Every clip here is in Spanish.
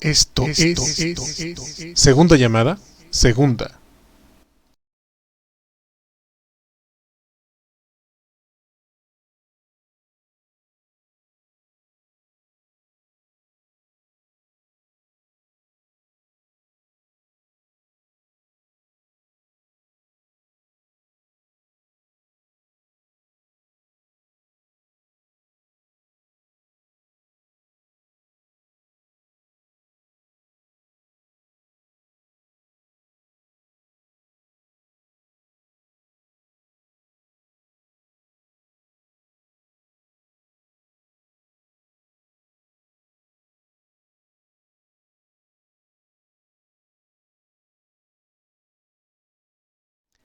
Esto es segunda llamada, segunda.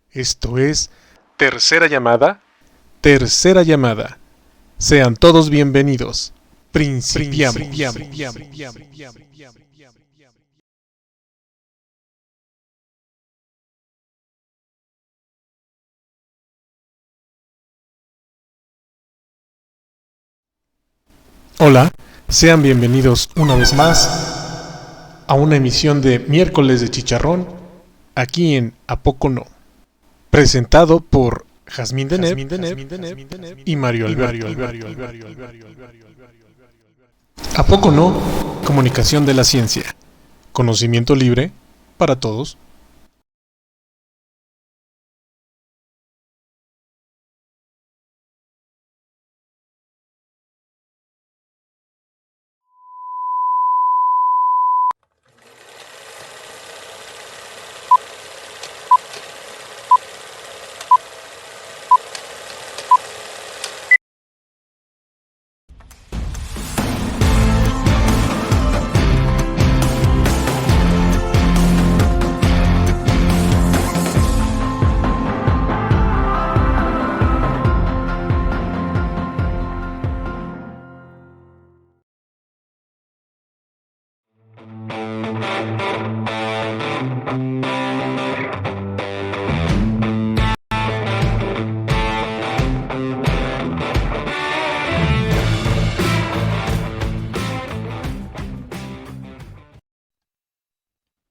Esto es tercera llamada, tercera llamada. Sean todos bienvenidos. Principiamos. Hola, sean bienvenidos una vez más a una emisión de Miércoles de Chicharrón, aquí en ¿A poco no? Presentado por Jazmín Deneb y Mario Alberto. ¿A poco no? Comunicación de la ciencia. Conocimiento libre para todos.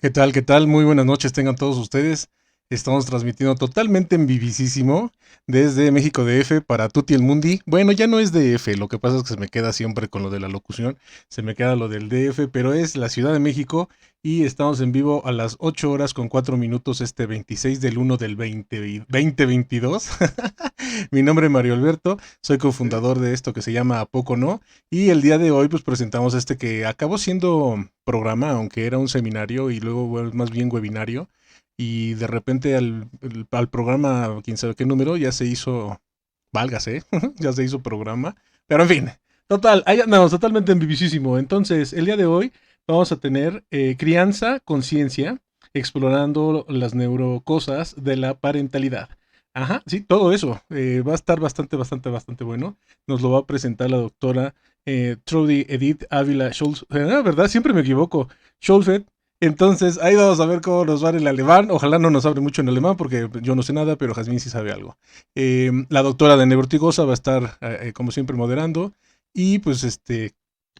¿Qué tal? ¿Qué tal? Muy buenas noches tengan todos ustedes. Estamos transmitiendo totalmente en vivísimo desde México DF para Tutti el Mundi. Bueno, ya no es DF, lo que pasa es que se me queda siempre con lo de la locución, se me queda lo del DF, pero es la Ciudad de México y estamos en vivo a las 8 horas con 4 minutos este 26 del 1 del 2022. Mi nombre es Mario Alberto, soy cofundador de esto que se llama ¿A poco no? Y el día de hoy pues presentamos este que acabó siendo programa, aunque era un seminario y luego más bien webinario. Y de repente al programa, quién sabe qué número, ya se hizo, válgase, ya se hizo programa. Pero en fin, total, ahí andamos, totalmente en vivísimo. Entonces, el día de hoy vamos a tener crianza, conciencia, explorando las neurocosas de la parentalidad. Ajá, sí, todo eso. Va a estar bastante bueno. Nos lo va a presentar la doctora Trudy Edith Ávila Scholz. ¿Verdad? Siempre me equivoco. Scholfet. Entonces, ahí vamos a ver cómo nos va en el alemán. Ojalá no nos hable mucho en alemán porque yo no sé nada, pero Jazmín sí sabe algo. La doctora de Neurtigosa va a estar, como siempre, moderando. Y pues,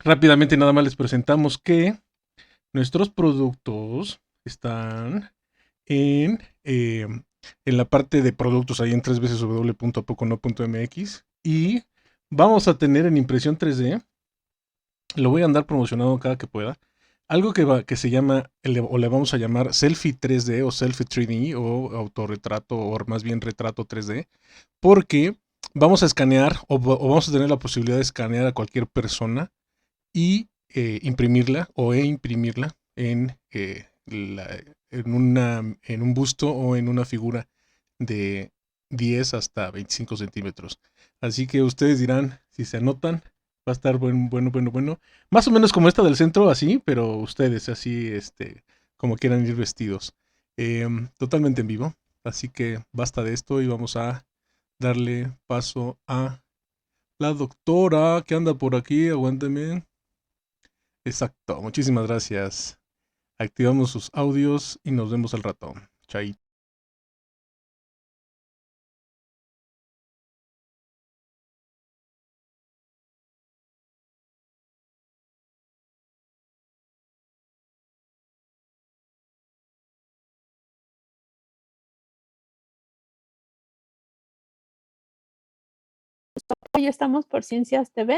rápidamente nada más les presentamos que nuestros productos están en la parte de productos ahí en 3 veces w.apocono.mx y vamos a tener en impresión 3D, lo voy a andar promocionando cada que pueda, algo que se llama, o le vamos a llamar Selfie 3D o Selfie 3D o autorretrato o más bien retrato 3D, porque vamos a escanear o vamos a tener la posibilidad de escanear a cualquier persona y imprimirla imprimirla en un busto o en una figura de 10 hasta 25 centímetros. Así que ustedes dirán, si se anotan, va a estar bueno. Más o menos como esta del centro, así, pero ustedes así, como quieran ir vestidos. Totalmente en vivo. Así que basta de esto y vamos a darle paso a la doctora que anda por aquí. Aguánteme. Exacto, muchísimas gracias. Activamos sus audios y nos vemos al rato. Chai. Hoy estamos por Ciencias TV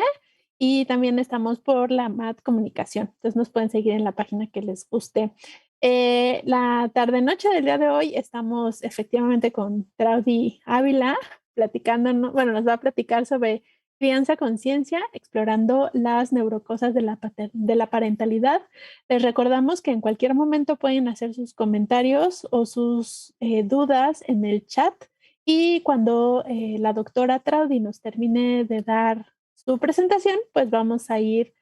y también estamos por la MAT Comunicación. Entonces nos pueden seguir en la página que les guste. La tarde-noche del día de hoy estamos efectivamente con Traudy Ávila platicando, bueno, nos va a platicar sobre crianza con ciencia, explorando las neurocosas de de la parentalidad. Les recordamos que en cualquier momento pueden hacer sus comentarios o sus dudas en el chat y cuando la doctora Traudy nos termine de dar su presentación, pues vamos a ir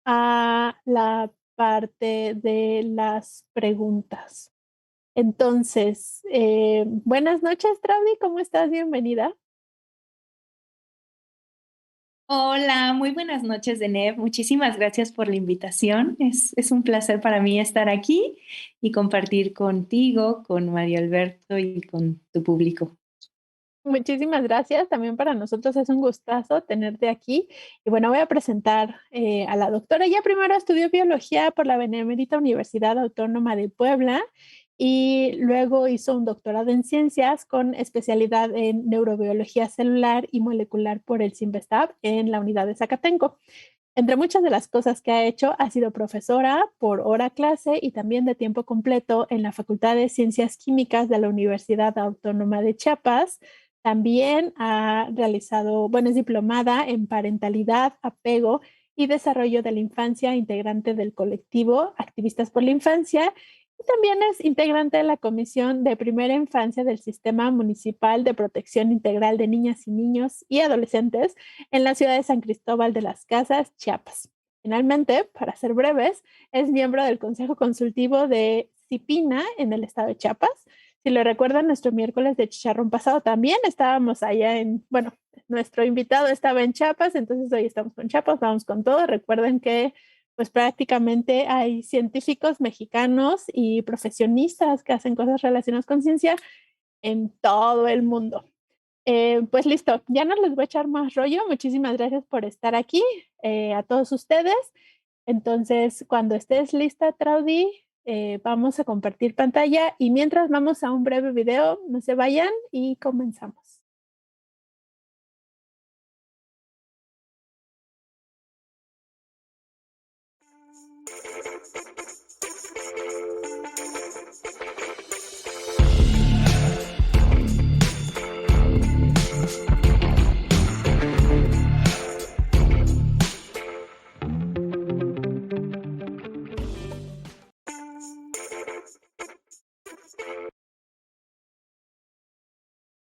a la parte de las preguntas. Entonces, buenas noches, Traudy, ¿cómo estás? Bienvenida. Hola, muy buenas noches, Deneb. Muchísimas gracias por la invitación. Es un placer para mí estar aquí y compartir contigo, con Mario Alberto y con tu público. Muchísimas gracias. También para nosotros es un gustazo tenerte aquí. Y bueno, voy a presentar a la doctora. Ella primero estudió biología por la Benemérita Universidad Autónoma de Puebla y luego hizo un doctorado en ciencias con especialidad en neurobiología celular y molecular por el CIMBESTAB en la unidad de Zacatenco. Entre muchas de las cosas que ha hecho, ha sido profesora por hora clase y también de tiempo completo en la Facultad de Ciencias Químicas de la Universidad Autónoma de Chiapas. También ha realizado, bueno, es diplomada en parentalidad, apego y desarrollo de la infancia, integrante del colectivo Activistas por la Infancia. Y también es integrante de la Comisión de Primera Infancia del Sistema Municipal de Protección Integral de Niñas y Niños y Adolescentes en la ciudad de San Cristóbal de las Casas, Chiapas. Finalmente, para ser breves, es miembro del Consejo Consultivo de CIPINA en el estado de Chiapas. Si lo recuerdan, nuestro miércoles de chicharrón pasado también estábamos allá bueno, nuestro invitado estaba en Chiapas, entonces hoy estamos con Chiapas, vamos con todo. Recuerden que pues prácticamente hay científicos mexicanos y profesionistas que hacen cosas relacionadas con ciencia en todo el mundo. Pues listo, ya no les voy a echar más rollo. Muchísimas gracias por estar aquí, a todos ustedes. Entonces, cuando estés lista, Traudy, vamos a compartir pantalla y mientras vamos a un breve video, no se vayan y comenzamos.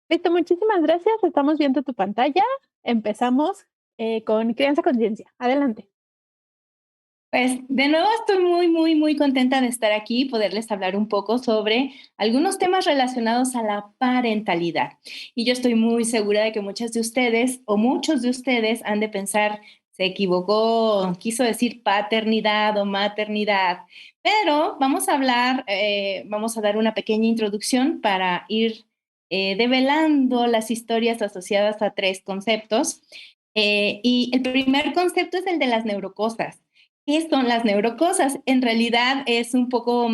Listo, muchísimas gracias. Estamos viendo tu pantalla. Empezamos con Crianza Conciencia. Adelante. Pues de nuevo estoy muy contenta de estar aquí y poderles hablar un poco sobre algunos temas relacionados a la parentalidad. Y yo estoy muy segura de que muchas de ustedes o muchos de ustedes han de pensar, se equivocó, quiso decir paternidad o maternidad, pero vamos a hablar, vamos a dar una pequeña introducción para ir develando las historias asociadas a tres conceptos. Y el primer concepto es el de las neurocosas. ¿Qué son las neurocosas? En realidad es un poco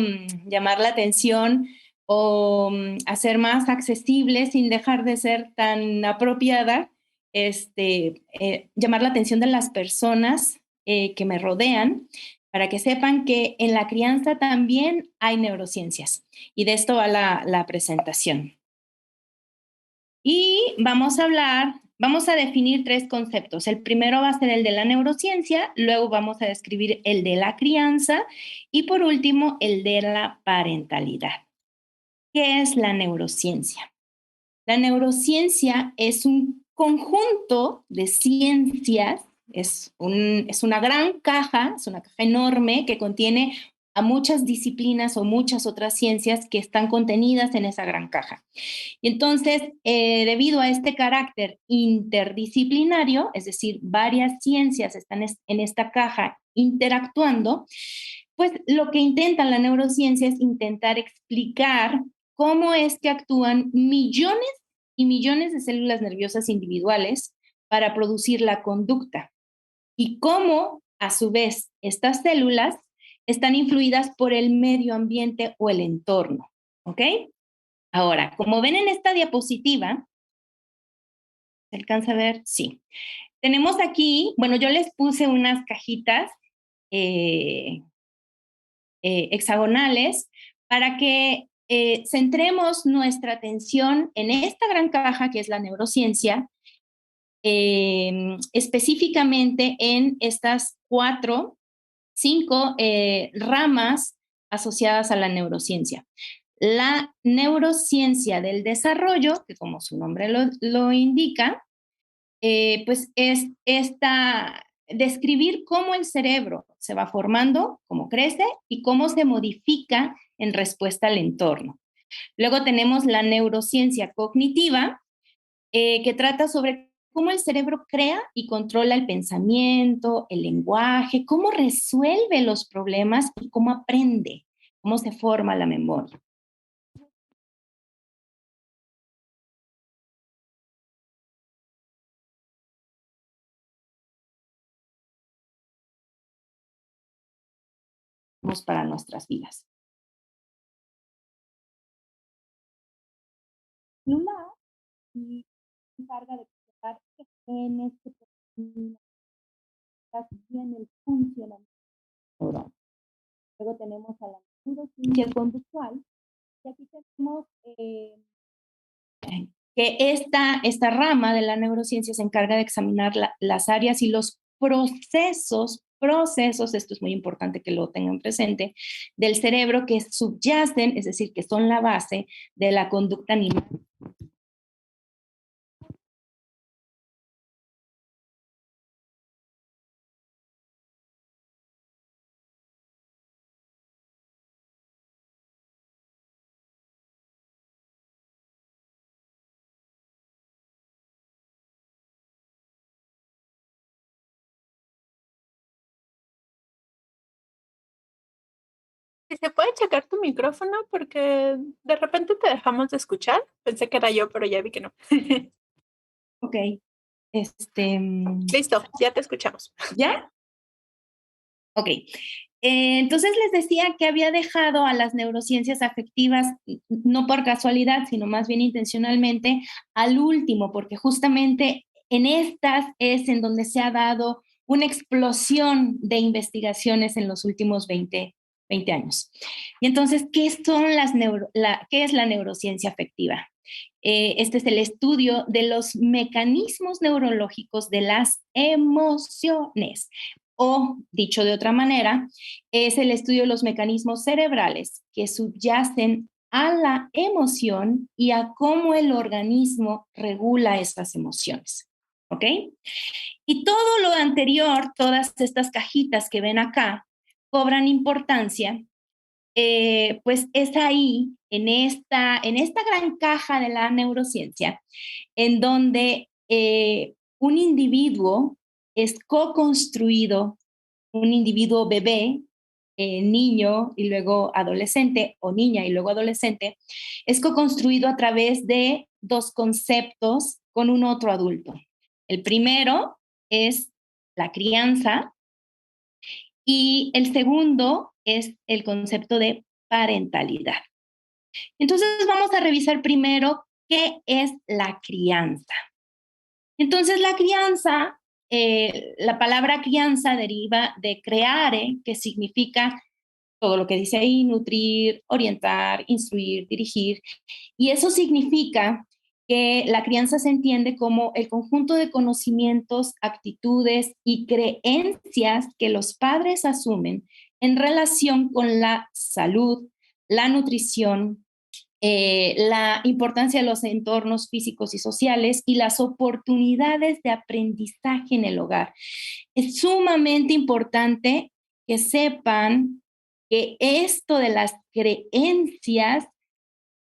llamar la atención o hacer más accesible sin dejar de ser tan apropiada, llamar la atención de las personas que me rodean para que sepan que en la crianza también hay neurociencias. Y de esto va la presentación. Y vamos a definir tres conceptos. El primero va a ser el de la neurociencia, luego vamos a describir el de la crianza y por último el de la parentalidad. ¿Qué es la neurociencia? La neurociencia es un conjunto de ciencias, es una gran caja, es una caja enorme que contiene a muchas disciplinas o muchas otras ciencias que están contenidas en esa gran caja. Y entonces, debido a este carácter interdisciplinario, es decir, varias ciencias están en esta caja interactuando, pues lo que intenta la neurociencia es intentar explicar cómo es que actúan millones y millones de células nerviosas individuales para producir la conducta y cómo, a su vez, estas células están influidas por el medio ambiente o el entorno. ¿Ok? Ahora, como ven en esta diapositiva, ¿Se alcanza a ver? Sí. Tenemos aquí, bueno, yo les puse unas cajitas hexagonales para que centremos nuestra atención en esta gran caja que es la neurociencia, específicamente en estas 5 ramas asociadas a la neurociencia. La neurociencia del desarrollo, que como su nombre lo indica, pues es describir cómo el cerebro se va formando, cómo crece y cómo se modifica en respuesta al entorno. Luego tenemos la neurociencia cognitiva, que trata sobre cómo el cerebro crea y controla el pensamiento, el lenguaje, cómo resuelve los problemas y cómo aprende, cómo se forma la memoria. Para nuestras vidas. Luna y se encarga de explicar qué genes, qué proteínas, bien el funcionamiento del neurona. Luego tenemos a la neurociencia conductual, y aquí tenemos que esta rama de la neurociencia se encarga de examinar las áreas y los procesos, esto es muy importante que lo tengan presente, del cerebro que subyacen, es decir, que son la base de la conducta animal. Si se puede checar tu micrófono porque de repente te dejamos de escuchar. Pensé que era yo, pero ya vi que no. Ok. Listo, ya te escuchamos. ¿Ya? Ok. Entonces les decía que había dejado a las neurociencias afectivas, no por casualidad, sino más bien intencionalmente, al último, porque justamente en estas es en donde se ha dado una explosión de investigaciones en los últimos 20 años. Y entonces, ¿qué es la neurociencia afectiva? Este es el estudio de los mecanismos neurológicos de las emociones. O, dicho de otra manera, es el estudio de los mecanismos cerebrales que subyacen a la emoción y a cómo el organismo regula estas emociones. ¿Ok? Y todo lo anterior, todas estas cajitas que ven acá, cobran importancia, pues es ahí, en esta gran caja de la neurociencia, en donde un individuo es co-construido, un individuo bebé, niño y luego adolescente, o niña y luego adolescente, es co-construido a través de 2 conceptos con un otro adulto. El primero es la crianza y el segundo es el concepto de parentalidad. Entonces vamos a revisar primero qué es la crianza. Entonces la crianza, la palabra crianza deriva de creare, que significa todo lo que dice ahí, nutrir, orientar, instruir, dirigir. Y eso significa que la crianza se entiende como el conjunto de conocimientos, actitudes y creencias que los padres asumen en relación con la salud, la nutrición, la importancia de los entornos físicos y sociales y las oportunidades de aprendizaje en el hogar. Es sumamente importante que sepan que esto de las creencias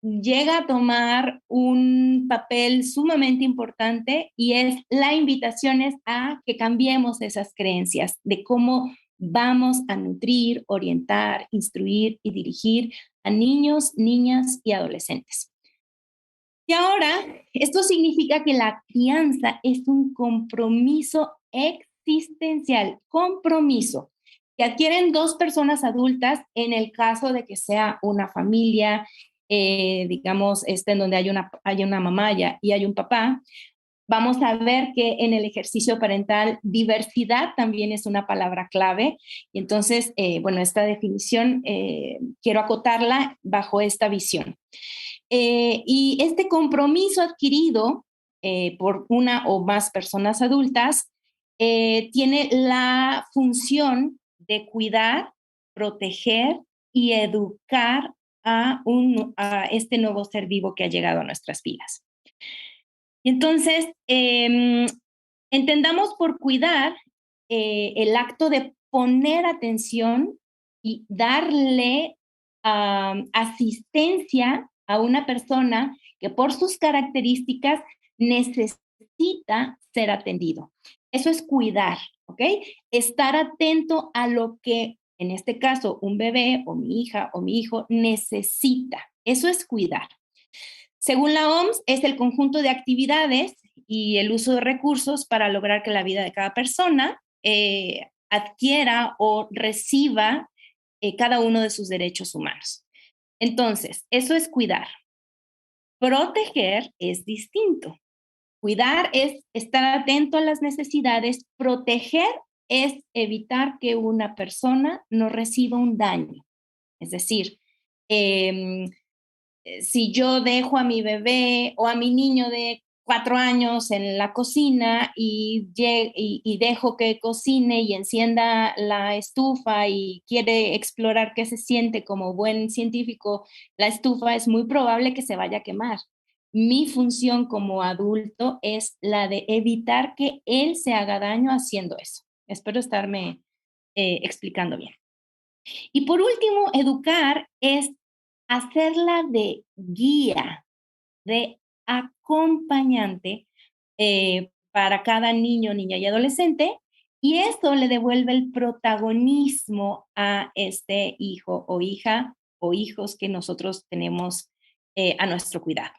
llega a tomar un papel sumamente importante y la invitación es a que cambiemos esas creencias de cómo vamos a nutrir, orientar, instruir y dirigir a niños, niñas y adolescentes. Y ahora, esto significa que la crianza es un compromiso existencial, compromiso que adquieren 2 personas adultas en el caso de que sea una familia, digamos, en donde hay una mamá y hay un papá, Vamos a ver que en el ejercicio parental diversidad también es una palabra clave. Y entonces, bueno, esta definición quiero acotarla bajo esta visión. Y este compromiso adquirido por una o más personas adultas tiene la función de cuidar, proteger y educar a este nuevo ser vivo que ha llegado a nuestras vidas. Entonces, entendamos por cuidar el acto de poner atención y darle asistencia a una persona que por sus características necesita ser atendido. Eso es cuidar, ¿ok? Estar atento a lo que, en este caso, un bebé o mi hija o mi hijo necesita. Eso es cuidar. Según la OMS, es el conjunto de actividades y el uso de recursos para lograr que la vida de cada persona adquiera o reciba cada uno de sus derechos humanos. Entonces, eso es cuidar. Proteger es distinto. Cuidar es estar atento a las necesidades. Proteger es evitar que una persona no reciba un daño. Es decir, si yo dejo a mi bebé o a mi niño de 4 años en la cocina y dejo que cocine y encienda la estufa y quiere explorar qué se siente como buen científico, la estufa es muy probable que se vaya a quemar. Mi función como adulto es la de evitar que él se haga daño haciendo eso. Espero estarme explicando bien. Y por último, educar es hacerla de guía, de acompañante para cada niño, niña y adolescente, y eso le devuelve el protagonismo a este hijo o hija o hijos que nosotros tenemos a nuestro cuidado.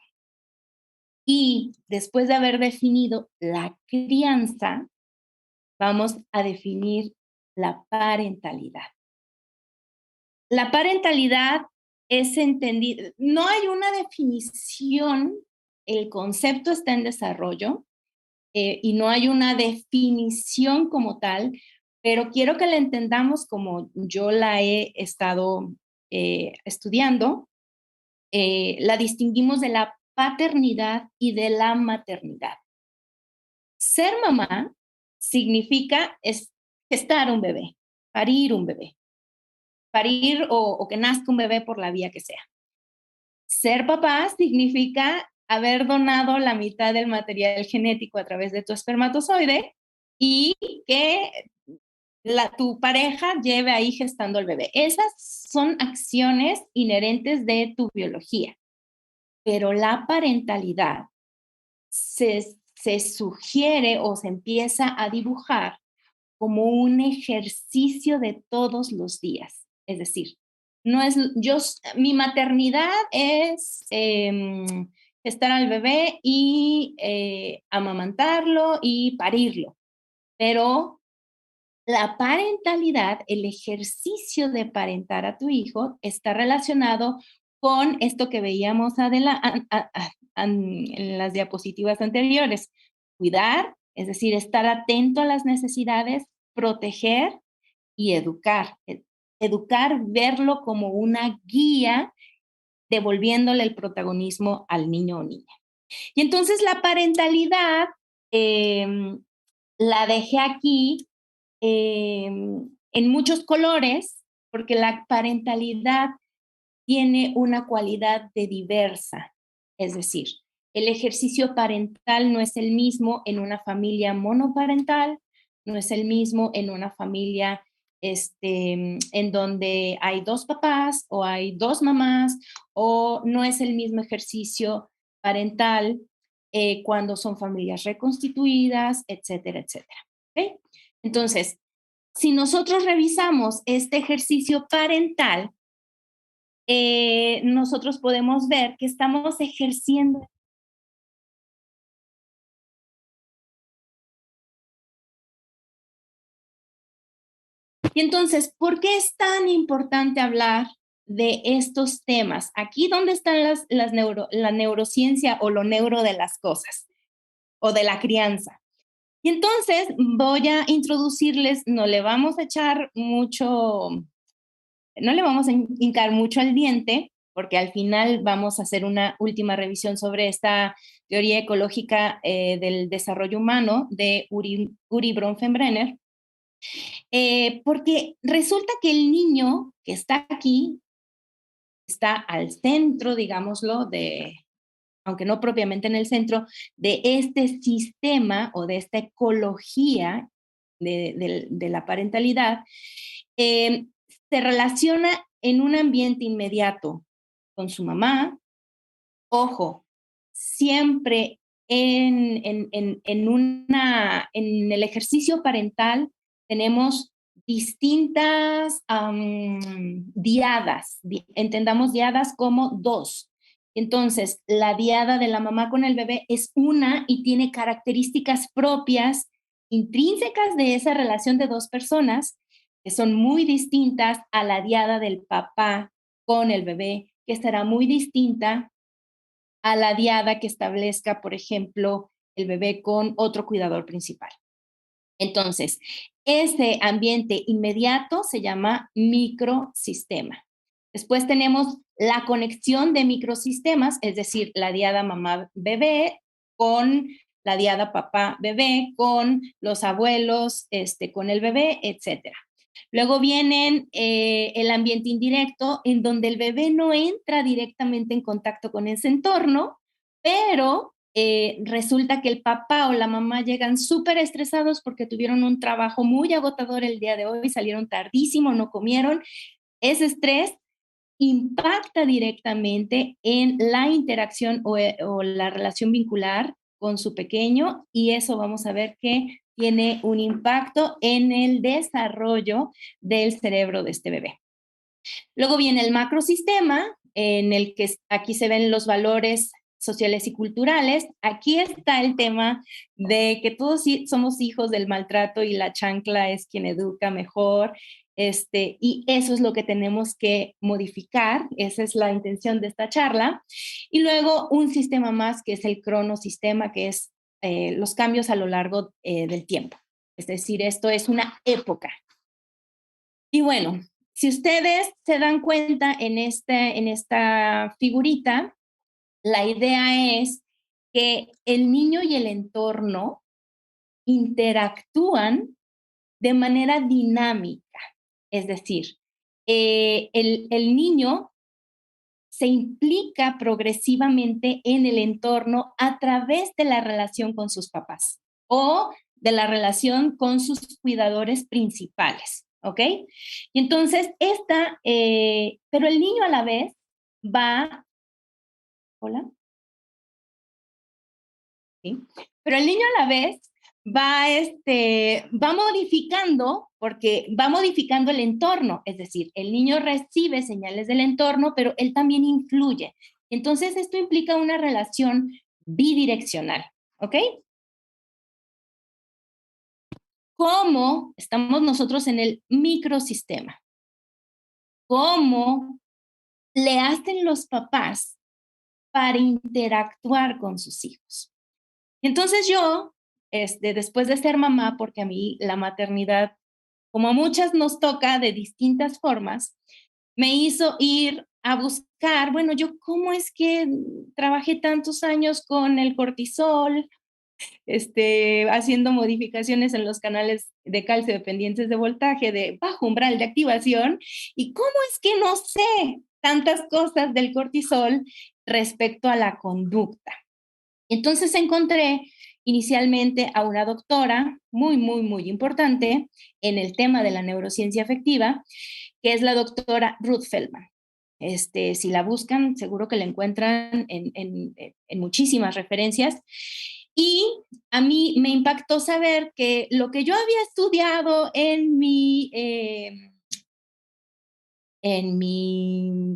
Y después de haber definido la crianza, vamos a definir la parentalidad. La parentalidad es entendida, no hay una definición, el concepto está en desarrollo y no hay una definición como tal, pero quiero que la entendamos como yo la he estado estudiando. La distinguimos de la paternidad y de la maternidad. Ser mamá significa gestar un bebé, parir un bebé. Parir o que nazca un bebé por la vía que sea. Ser papá significa haber donado la mitad del material genético a través de tu espermatozoide y que tu pareja lleve ahí gestando el bebé. Esas son acciones inherentes de tu biología, pero la parentalidad se sugiere o se empieza a dibujar como un ejercicio de todos los días. Es decir, no es, mi maternidad es gestar al bebé y amamantarlo y parirlo, pero la parentalidad, el ejercicio de parentar a tu hijo está relacionado con esto que veíamos en las diapositivas anteriores. Cuidar, es decir, estar atento a las necesidades, proteger y educar. Educar, verlo como una guía, devolviéndole el protagonismo al niño o niña. Y entonces la parentalidad la dejé aquí en muchos colores, porque la parentalidad tiene una cualidad de diversa. Es decir, el ejercicio parental no es el mismo en una familia monoparental, no es el mismo en una familia en donde hay 2 papás o hay 2 mamás, o no es el mismo ejercicio parental cuando son familias reconstituidas, etcétera, etcétera. ¿Okay? Entonces, si nosotros revisamos este ejercicio parental, nosotros podemos ver que estamos ejerciendo. Y entonces, ¿por qué es tan importante hablar de estos temas? Aquí, ¿dónde están la neurociencia o lo neuro de las cosas? o de la crianza. Y entonces voy a introducirles, no le vamos a echar mucho, no le vamos a hincar mucho al diente, porque al final vamos a hacer una última revisión sobre esta teoría ecológica del desarrollo humano de Uri Bronfenbrenner, porque resulta que el niño que está aquí está al centro, digámoslo, aunque no propiamente en el centro, de este sistema o de esta ecología de la parentalidad, se relaciona en un ambiente inmediato con su mamá. Ojo, siempre en el ejercicio parental tenemos distintas diadas. Entendamos diadas como dos. Entonces, la diada de la mamá con el bebé es una y tiene características propias, intrínsecas de esa relación de dos personas, que son muy distintas a la diada del papá con el bebé, que será muy distinta a la diada que establezca, por ejemplo, el bebé con otro cuidador principal. Entonces, ese ambiente inmediato se llama microsistema. Después tenemos la conexión de microsistemas, es decir, la diada mamá-bebé con la diada papá-bebé, con los abuelos, con el bebé, etc. Luego vienen el ambiente indirecto, en donde el bebé no entra directamente en contacto con ese entorno, pero resulta que el papá o la mamá llegan súper estresados porque tuvieron un trabajo muy agotador el día de hoy, salieron tardísimo, no comieron. Ese estrés impacta directamente en la interacción o la relación vincular con su pequeño, y eso vamos a ver que tiene un impacto en el desarrollo del cerebro de este bebé. Luego viene el macrosistema, en el que aquí se ven los valores sociales y culturales. Aquí está el tema de que todos somos hijos del maltrato y la chancla es quien educa mejor. Y eso es lo que tenemos que modificar. Esa es la intención de esta charla. Y luego un sistema más, que es el cronosistema, que es los cambios a lo largo del tiempo. Es decir, esto es una época. Y bueno, si ustedes se dan cuenta en esta figurita, la idea es que el niño y el entorno interactúan de manera dinámica. Es decir, el niño se implica progresivamente en el entorno a través de la relación con sus papás o de la relación con sus cuidadores principales, ¿ok? Y entonces pero el niño a la vez va, hola, ¿sí? Pero el niño a la vez va modificando, porque va modificando el entorno, es decir, el niño recibe señales del entorno, pero él también influye. Entonces, esto implica una relación bidireccional, ¿ok? ¿Cómo estamos nosotros en el microsistema? ¿Cómo le hacen los papás para interactuar con sus hijos? Entonces yo, después de ser mamá, porque a mí la maternidad, como a muchas nos toca de distintas formas, me hizo ir a buscar, bueno, yo cómo es que trabajé tantos años con el cortisol, haciendo modificaciones en los canales de calcio dependientes de voltaje de bajo umbral de activación, y cómo es que no sé tantas cosas del cortisol respecto a la conducta. Entonces encontré inicialmente a una doctora muy, muy, muy importante en el tema de la neurociencia afectiva, que es la doctora Ruth Feldman. Si la buscan, seguro que la encuentran en muchísimas referencias. Y a mí me impactó saber que lo que yo había estudiado en mi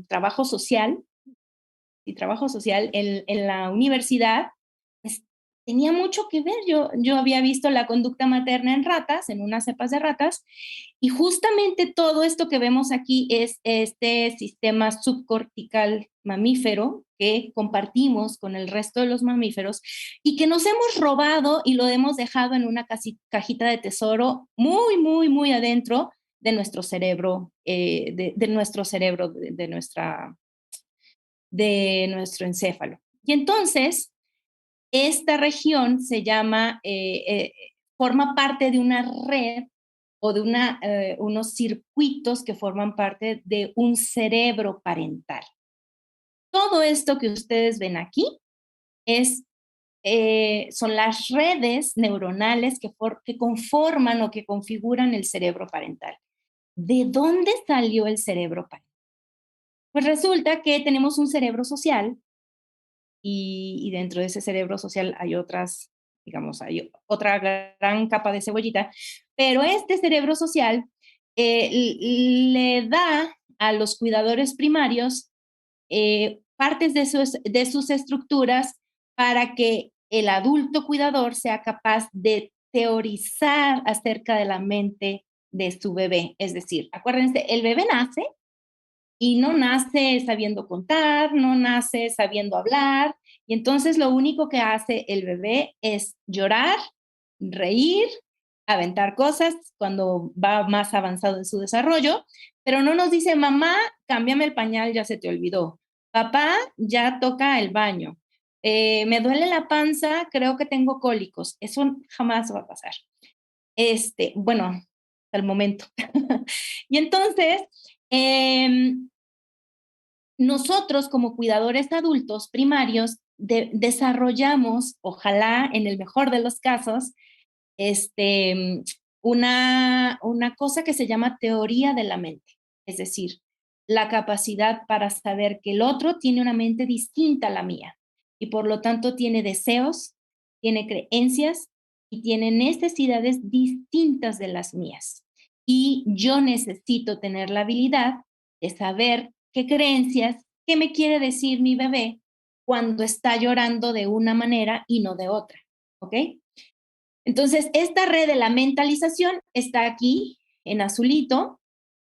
trabajo social, en la universidad, pues tenía mucho que ver. Yo había visto la conducta materna en ratas, en unas cepas de ratas, y justamente todo esto que vemos aquí es este sistema subcortical mamífero que compartimos con el resto de los mamíferos y que nos hemos robado y lo hemos dejado en una cajita de tesoro muy, muy, muy adentro de nuestro cerebro, de nuestro encéfalo. Y entonces, esta región se llama, forma parte de una red o de unos circuitos que forman parte de un cerebro parental. Todo esto que ustedes ven aquí son las redes neuronales que conforman o que configuran el cerebro parental. ¿De dónde salió el cerebro parental? Pues resulta que tenemos un cerebro social y dentro de ese cerebro social hay hay otra gran capa de cebollita, pero este cerebro social le da a los cuidadores primarios partes de sus estructuras para que el adulto cuidador sea capaz de teorizar acerca de la mente de su bebé. Es decir, acuérdense, el bebé nace y no nace sabiendo contar, no nace sabiendo hablar, y entonces lo único que hace el bebé es llorar, reír, aventar cosas cuando va más avanzado en su desarrollo, pero no nos dice, mamá, cámbiame el pañal, ya se te olvidó. Papá, ya toca el baño. Me duele la panza, creo que tengo cólicos. Eso jamás va a pasar. Bueno, hasta el momento. Y entonces, nosotros como cuidadores adultos primarios desarrollamos, ojalá en el mejor de los casos, una cosa que se llama teoría de la mente, es decir, la capacidad para saber que el otro tiene una mente distinta a la mía y por lo tanto tiene deseos, tiene creencias y tiene necesidades distintas de las mías. Y yo necesito tener la habilidad de saber qué creencias, qué me quiere decir mi bebé cuando está llorando de una manera y no de otra, ¿ok? Entonces, esta red de la mentalización está aquí en azulito.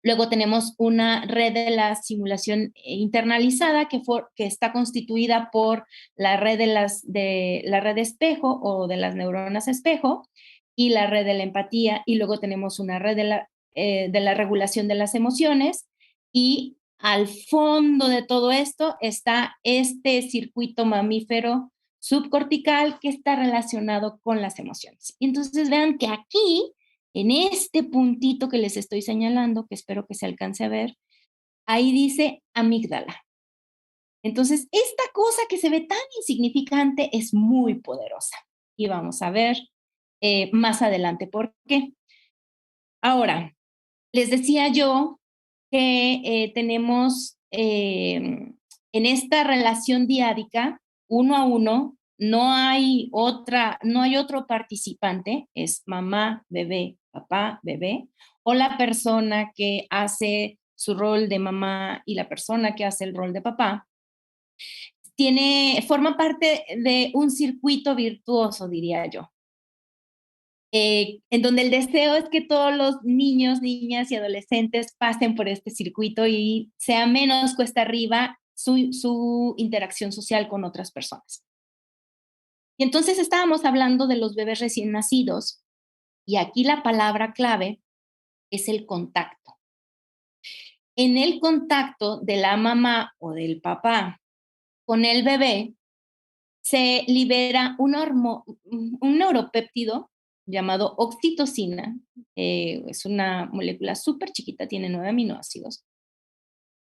Luego tenemos una red de la simulación internalizada que está constituida por la red la red de espejo o de las neuronas espejo y la red de la empatía. Y luego tenemos una red de la regulación de las emociones. Y al fondo de todo esto está este circuito mamífero subcortical que está relacionado con las emociones. Y entonces vean que aquí, en este puntito que les estoy señalando, que espero que se alcance a ver, ahí dice amígdala. Entonces, esta cosa que se ve tan insignificante es muy poderosa. Y vamos a ver más adelante por qué. Ahora, les decía yo que tenemos en esta relación diádica, uno a uno, no hay otro participante, es mamá, bebé, papá, bebé, o la persona que hace su rol de mamá y la persona que hace el rol de papá, forma parte de un circuito virtuoso, diría yo. En donde el deseo es que todos los niños, niñas y adolescentes pasen por este circuito y sea menos cuesta arriba su interacción social con otras personas. Y entonces estábamos hablando de los bebés recién nacidos y aquí la palabra clave es el contacto. En el contacto de la mamá o del papá con el bebé se libera un neuropéptido llamado oxitocina, es una molécula súper chiquita, tiene 9 aminoácidos,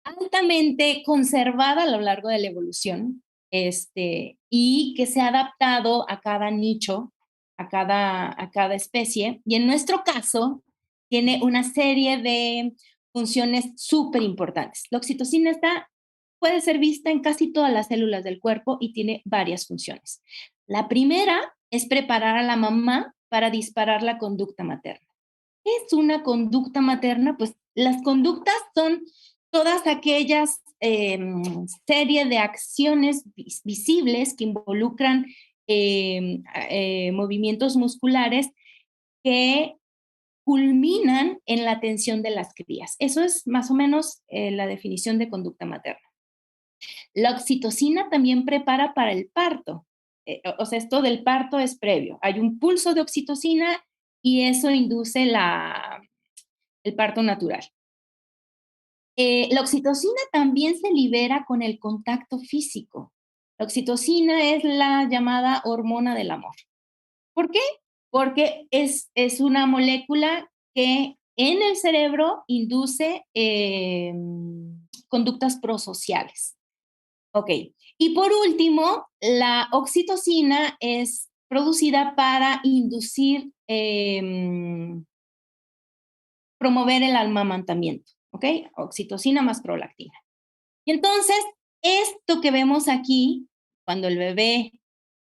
altamente conservada a lo largo de la evolución, y que se ha adaptado a cada nicho, a cada especie, y en nuestro caso tiene una serie de funciones súper importantes. La oxitocina puede ser vista en casi todas las células del cuerpo y tiene varias funciones. La primera es preparar a la mamá para disparar la conducta materna. ¿Qué es una conducta materna? Pues las conductas son todas aquellas serie de acciones visibles que involucran movimientos musculares que culminan en la atención de las crías. Eso es más o menos la definición de conducta materna. La oxitocina también prepara para el parto. O sea, esto del parto es previo. Hay un pulso de oxitocina y eso induce el parto natural. La oxitocina también se libera con el contacto físico. La oxitocina es la llamada hormona del amor. ¿Por qué? Porque es una molécula que en el cerebro induce conductas prosociales. Ok. Y por último, la oxitocina es producida para inducir, promover el amamantamiento. ¿Ok? Oxitocina más prolactina. Y entonces, esto que vemos aquí, cuando el bebé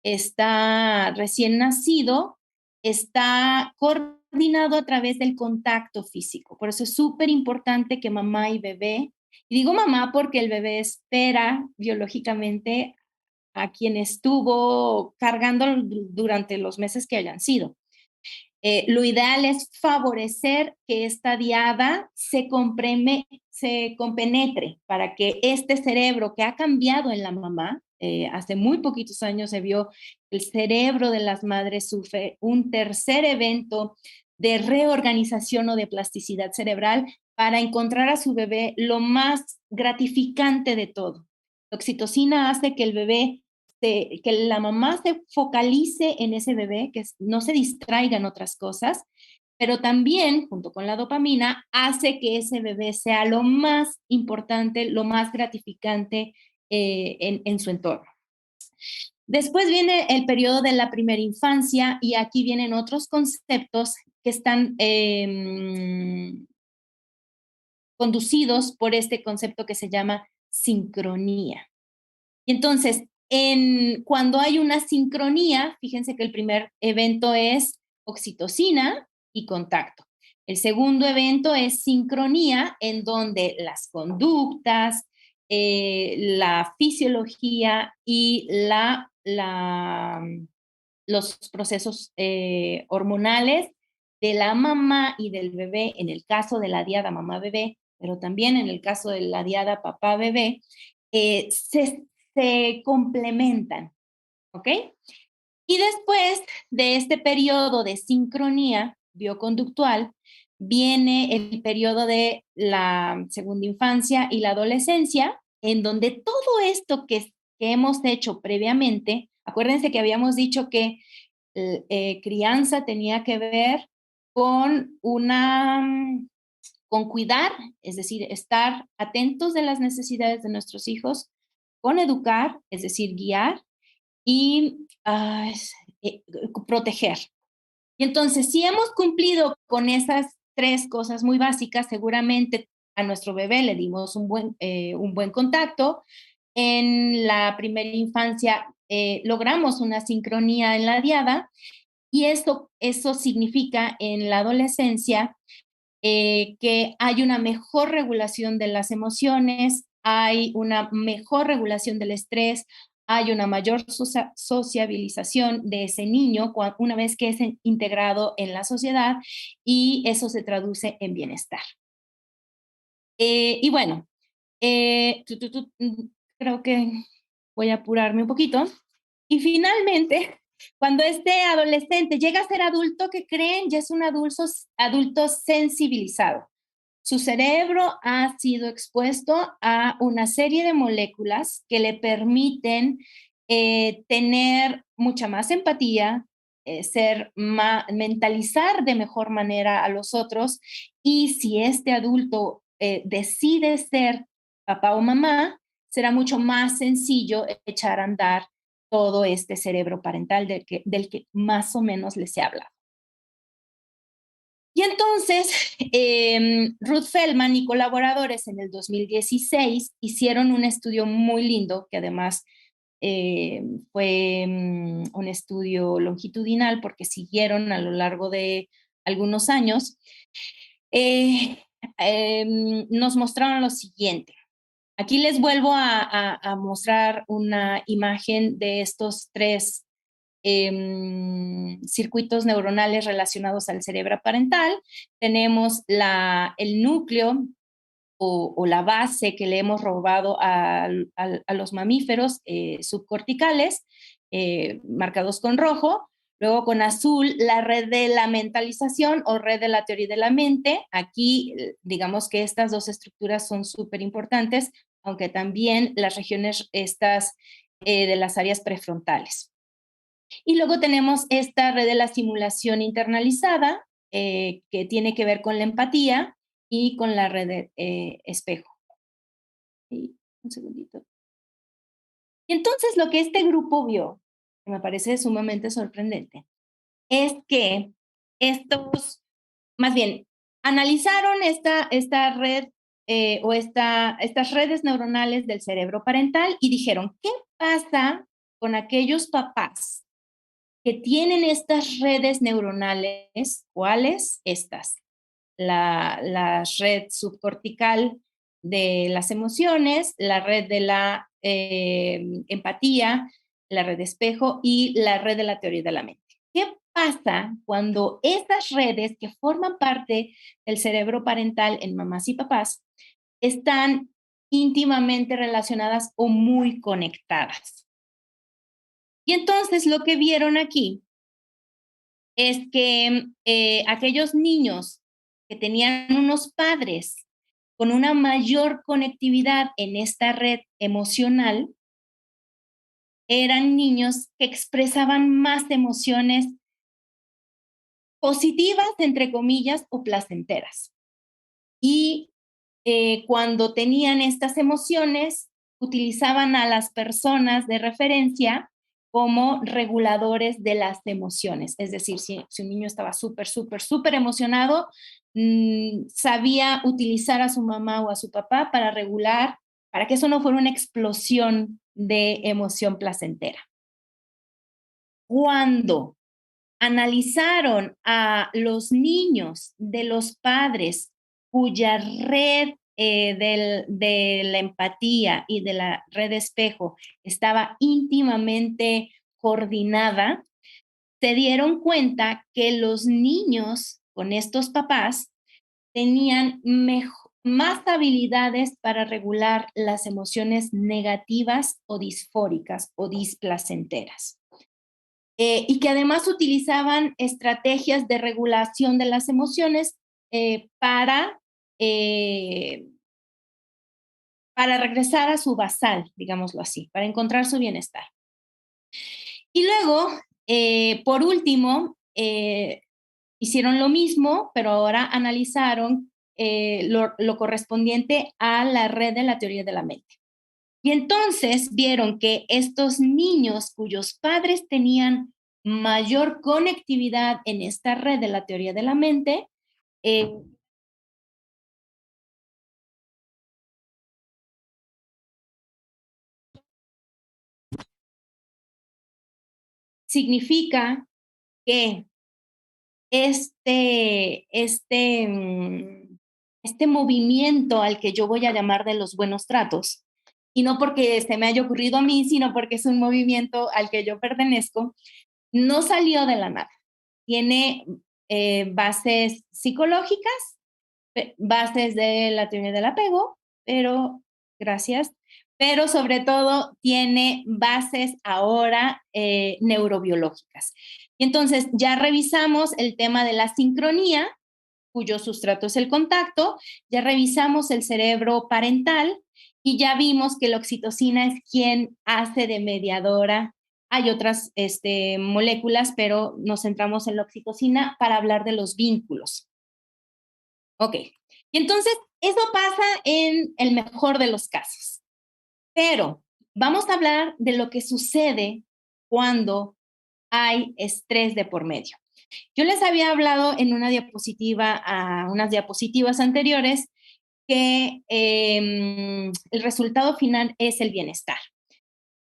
está recién nacido, está coordinado a través del contacto físico. Por eso es súper importante que mamá y bebé, y digo mamá porque el bebé espera biológicamente a quien estuvo cargando durante los meses que hayan sido. Lo ideal es favorecer que esta diada se compenetre para que este cerebro que ha cambiado en la mamá, hace muy poquitos años se vio el cerebro de las madres sufre un tercer evento de reorganización o de plasticidad cerebral para encontrar a su bebé lo más gratificante de todo. La oxitocina hace que el bebé que la mamá se focalice en ese bebé, que no se distraiga en otras cosas, pero también, junto con la dopamina, hace que ese bebé sea lo más importante, lo más gratificante en su entorno. Después viene el periodo de la primera infancia y aquí vienen otros conceptos que están conducidos por este concepto que se llama sincronía. Y entonces, cuando hay una sincronía, fíjense que el primer evento es oxitocina y contacto. El segundo evento es sincronía, en donde las conductas, la fisiología y los procesos hormonales de la mamá y del bebé, en el caso de la diada mamá-bebé, pero también en el caso de la diada papá-bebé, se complementan, ¿ok? Y después de este periodo de sincronía bioconductual, viene el periodo de la segunda infancia y la adolescencia, en donde todo esto que hemos hecho previamente, acuérdense que habíamos dicho que crianza tenía que ver con con cuidar, es decir, estar atentos de las necesidades de nuestros hijos, con educar, es decir, guiar y proteger. Y entonces, si hemos cumplido con esas tres cosas muy básicas, seguramente a nuestro bebé le dimos un buen contacto. En la primera infancia logramos una sincronía en la diada y eso significa en la adolescencia que hay una mejor regulación de las emociones, hay una mejor regulación del estrés, hay una mayor sociabilización de ese niño una vez que es integrado en la sociedad y eso se traduce en bienestar. Y bueno, creo que voy a apurarme un poquito. Y finalmente, cuando este adolescente llega a ser adulto, ¿qué creen? Ya es un adulto sensibilizado. Su cerebro ha sido expuesto a una serie de moléculas que le permiten tener mucha más empatía, mentalizar de mejor manera a los otros y si este adulto decide ser papá o mamá, será mucho más sencillo echar a andar todo este cerebro parental del que más o menos les he hablado. Y entonces, Ruth Feldman y colaboradores en el 2016 hicieron un estudio muy lindo, que además fue un estudio longitudinal porque siguieron a lo largo de algunos años. Nos mostraron lo siguiente. Aquí les vuelvo a mostrar una imagen de estos tres circuitos neuronales relacionados al cerebro parental, tenemos el núcleo o la base que le hemos robado a los mamíferos subcorticales, marcados con rojo. Luego con azul, la red de la mentalización o red de la teoría de la mente. Aquí, digamos que estas dos estructuras son súper importantes, aunque también las regiones estas de las áreas prefrontales. Y luego tenemos esta red de la simulación internalizada, que tiene que ver con la empatía y con la red de espejo. Y un segundito. Y entonces lo que este grupo vio, que me parece sumamente sorprendente, es que más bien, analizaron esta red o estas redes neuronales del cerebro parental y dijeron, ¿qué pasa con aquellos papás que tienen estas redes neuronales? ¿Cuáles? Estas. La red subcortical de las emociones, la red de la empatía, la red de espejo y la red de la teoría de la mente. ¿Qué pasa cuando estas redes que forman parte del cerebro parental en mamás y papás están íntimamente relacionadas o muy conectadas? Y entonces lo que vieron aquí es que aquellos niños que tenían unos padres con una mayor conectividad en esta red emocional eran niños que expresaban más emociones positivas, entre comillas, o placenteras. Y cuando tenían estas emociones, utilizaban a las personas de referencia como reguladores de las emociones. Es decir, si un niño estaba súper emocionado, sabía utilizar a su mamá o a su papá para regular, para que eso no fuera una explosión de emoción placentera. Cuando analizaron a los niños de los padres cuya red de la empatía y de la red de espejo estaba íntimamente coordinada, se dieron cuenta que los niños con estos papás tenían más habilidades para regular las emociones negativas o disfóricas o displacenteras. Y que además utilizaban estrategias de regulación de las emociones para regresar a su basal, digámoslo así, para encontrar su bienestar. Y luego, por último, hicieron lo mismo, pero ahora analizaron lo correspondiente a la red de la teoría de la mente. Y entonces vieron que estos niños cuyos padres tenían mayor conectividad en esta red de la teoría de la mente, significa que este movimiento al que yo voy a llamar de los buenos tratos, y no porque se me haya ocurrido a mí, sino porque es un movimiento al que yo pertenezco, no salió de la nada. Tiene bases psicológicas, bases de la teoría del apego, pero sobre todo tiene bases ahora neurobiológicas. Y entonces ya revisamos el tema de la sincronía, cuyo sustrato es el contacto, ya revisamos el cerebro parental y ya vimos que la oxitocina es quien hace de mediadora. Hay otras moléculas, pero nos centramos en la oxitocina para hablar de los vínculos. Ok, y entonces eso pasa en el mejor de los casos. Pero vamos a hablar de lo que sucede cuando hay estrés de por medio. Yo les había hablado en una diapositiva, a unas diapositivas anteriores, que el resultado final es el bienestar.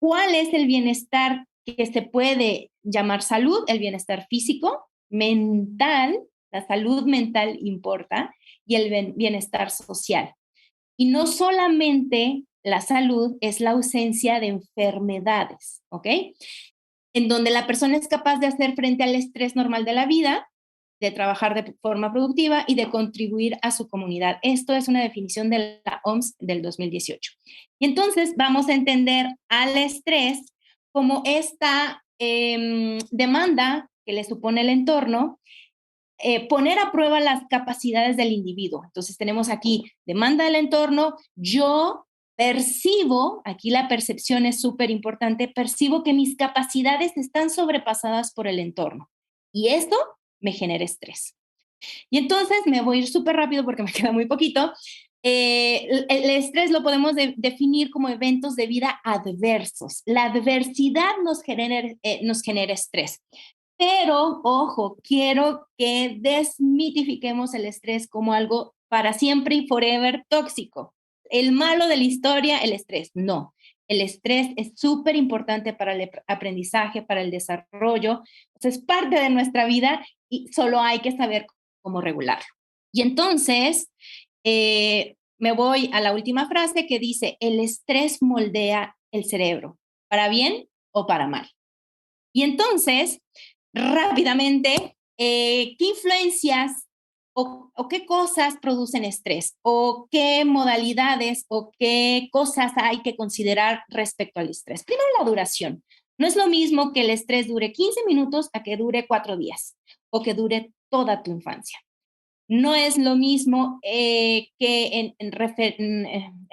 ¿Cuál es el bienestar que se puede llamar salud? El bienestar físico, mental, la salud mental importa, y el bienestar social. Y no solamente la salud es la ausencia de enfermedades, ¿ok? en donde la persona es capaz de hacer frente al estrés normal de la vida, de trabajar de forma productiva y de contribuir a su comunidad. Esto es una definición de la OMS del 2018. Y entonces vamos a entender al estrés como esta demanda que le supone el entorno, poner a prueba las capacidades del individuo. Entonces tenemos aquí demanda del entorno, yo percibo, aquí la percepción es súper importante, percibo que mis capacidades están sobrepasadas por el entorno y esto me genera estrés. Y entonces me voy a ir súper rápido porque me queda muy poquito. El estrés lo podemos definir como eventos de vida adversos. La adversidad nos genera estrés. Pero, ojo, quiero que desmitifiquemos el estrés como algo para siempre y forever tóxico. El malo de la historia, el estrés. No, el estrés es súper importante para el aprendizaje, para el desarrollo. Es parte de nuestra vida y solo hay que saber cómo regularlo. Y entonces, me voy a la última frase que dice, el estrés moldea el cerebro, para bien o para mal. Y entonces, rápidamente, ¿qué influencias o qué cosas producen estrés? ¿O qué modalidades o qué cosas hay que considerar respecto al estrés? Primero, la duración. No es lo mismo que el estrés dure 15 minutos a que dure 4 días o que dure toda tu infancia. No es lo mismo que en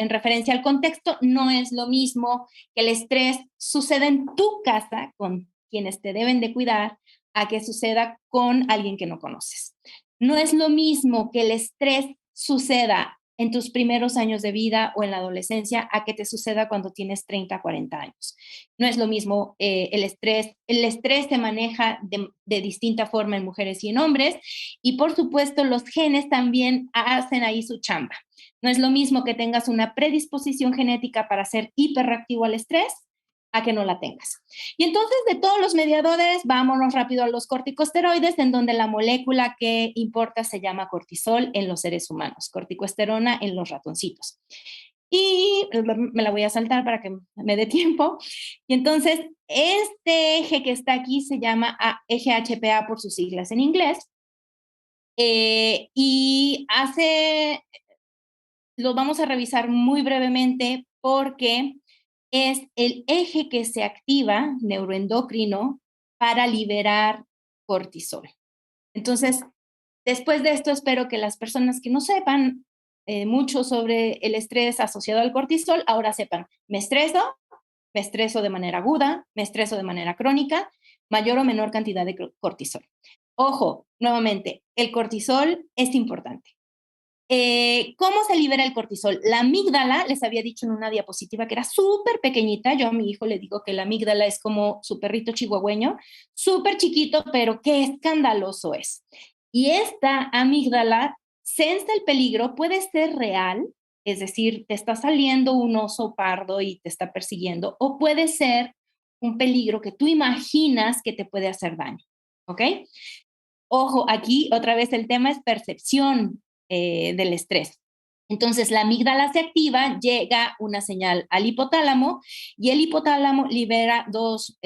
referencia al contexto, no es lo mismo que el estrés suceda en tu casa con quienes te deben de cuidar a que suceda con alguien que no conoces. No es lo mismo que el estrés suceda en tus primeros años de vida o en la adolescencia a que te suceda cuando tienes 30, 40 años. No es lo mismo el estrés. El estrés se maneja de distinta forma en mujeres y en hombres y por supuesto los genes también hacen ahí su chamba. No es lo mismo que tengas una predisposición genética para ser hiperreactivo al estrés a que no la tengas. Y entonces de todos los mediadores, vámonos rápido a los corticosteroides, en donde la molécula que importa se llama cortisol en los seres humanos, corticosterona en los ratoncitos. Y me la voy a saltar para que me dé tiempo. Y entonces este eje que está aquí se llama eje HPA por sus siglas en inglés. Y lo vamos a revisar muy brevemente porque es el eje que se activa neuroendocrino para liberar cortisol. Entonces, después de esto, espero que las personas que no sepan mucho sobre el estrés asociado al cortisol, ahora sepan, me estreso de manera aguda, me estreso de manera crónica, mayor o menor cantidad de cortisol. Ojo, nuevamente, el cortisol es importante. ¿Cómo se libera el cortisol? La amígdala, les había dicho en una diapositiva que era súper pequeñita. Yo a mi hijo le digo que la amígdala es como su perrito chihuahueño, súper chiquito, pero qué escandaloso es. Y esta amígdala sensa el peligro, puede ser real, es decir, te está saliendo un oso pardo y te está persiguiendo, o puede ser un peligro que tú imaginas que te puede hacer daño, ¿ok? Ojo, aquí otra vez el tema es percepción del estrés. Entonces la amígdala se activa, llega una señal al hipotálamo y el hipotálamo libera dos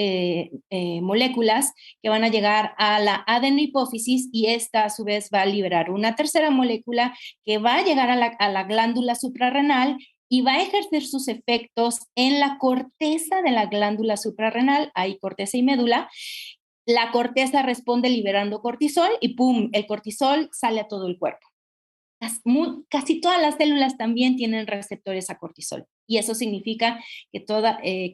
moléculas que van a llegar a la adenohipófisis y esta a su vez va a liberar una tercera molécula que va a llegar a la glándula suprarrenal y va a ejercer sus efectos en la corteza de la glándula suprarrenal, hay corteza y médula. La corteza responde liberando cortisol y ¡pum! El cortisol sale a todo el cuerpo. Casi todas las células también tienen receptores a cortisol y eso significa que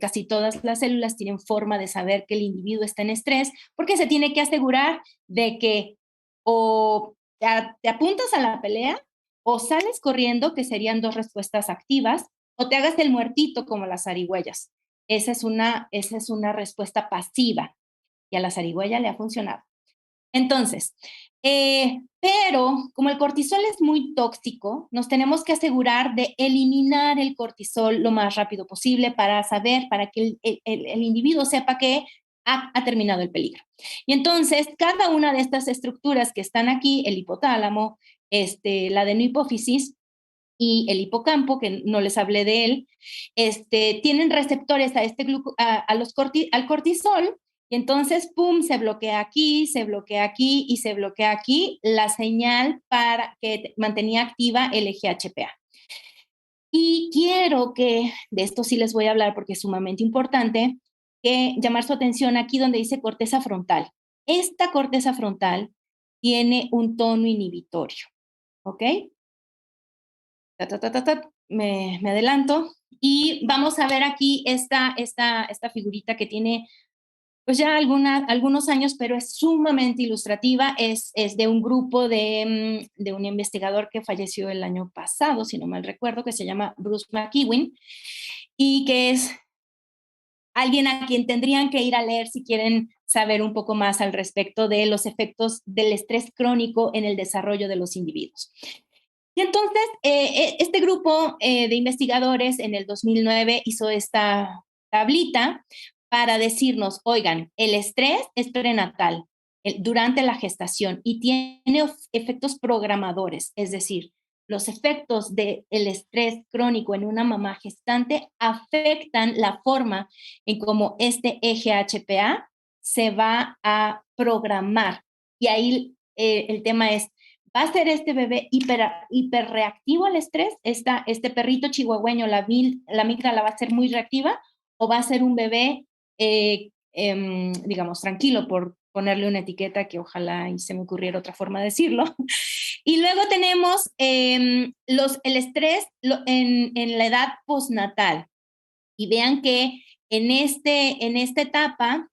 casi todas las células tienen forma de saber que el individuo está en estrés porque se tiene que asegurar de que o te apuntas a la pelea o sales corriendo, que serían dos respuestas activas, o te hagas el muertito como las zarigüeyas. Esa es una respuesta pasiva y a la zarigüeya le ha funcionado. Entonces, pero como el cortisol es muy tóxico, nos tenemos que asegurar de eliminar el cortisol lo más rápido posible para que el individuo sepa que ha terminado el peligro. Y entonces, cada una de estas estructuras que están aquí, el hipotálamo, la adenohipófisis y el hipocampo, que no les hablé de él, tienen receptores al cortisol Y entonces, pum, se bloquea aquí y se bloquea aquí la señal para que mantenía activa el eje HPA. Y quiero que, de esto sí les voy a hablar porque es sumamente importante, que llamar su atención aquí donde dice corteza frontal. Esta corteza frontal tiene un tono inhibitorio, ¿ok? Me adelanto y vamos a ver aquí esta figurita que tiene pues ya algunos años, pero es sumamente ilustrativa. Es de un grupo de un investigador que falleció el año pasado, si no mal recuerdo, que se llama Bruce McEwen, y que es alguien a quien tendrían que ir a leer si quieren saber un poco más al respecto de los efectos del estrés crónico en el desarrollo de los individuos. Y entonces, este grupo de investigadores en el 2009 hizo esta tablita para decirnos, oigan, el estrés es prenatal durante la gestación y tiene efectos programadores, es decir, los efectos del estrés crónico en una mamá gestante afectan la forma en cómo este eje HPA se va a programar. Y ahí el tema es, ¿va a ser este bebé hiperreactivo al estrés? Este perrito chihuahueño, la amígdala va a ser muy reactiva, o va a ser un bebé, digamos, tranquilo, por ponerle una etiqueta que ojalá y se me ocurriera otra forma de decirlo. Y luego tenemos el estrés en la edad postnatal. Y vean que en esta etapa,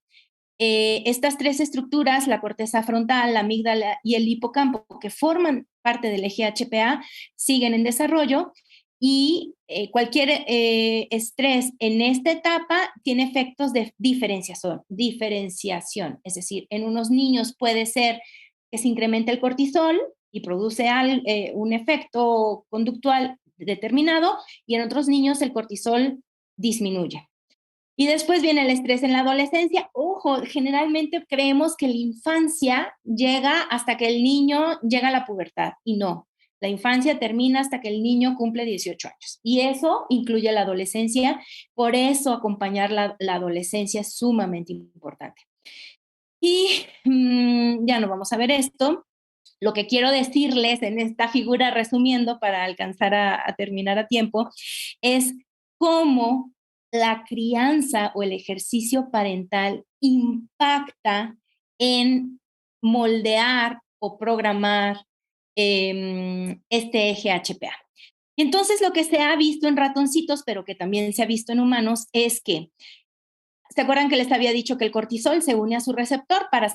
estas tres estructuras, la corteza frontal, la amígdala y el hipocampo, que forman parte del eje HPA, siguen en desarrollo y cualquier estrés en esta etapa tiene efectos de diferenciación. Es decir, en unos niños puede ser que se incremente el cortisol y produce un efecto conductual determinado, y en otros niños el cortisol disminuye. Y después viene el estrés en la adolescencia. Ojo, generalmente creemos que la infancia llega hasta que el niño llega a la pubertad, y no. La infancia termina hasta que el niño cumple 18 años. Y eso incluye la adolescencia. Por eso acompañar la adolescencia es sumamente importante. Y ya no vamos a ver esto. Lo que quiero decirles en esta figura, resumiendo para alcanzar a terminar a tiempo, es cómo la crianza o el ejercicio parental impacta en moldear o programar este eje HPA. Entonces, lo que se ha visto en ratoncitos, pero que también se ha visto en humanos, es que, ¿se acuerdan que les había dicho que el cortisol se une a su receptor para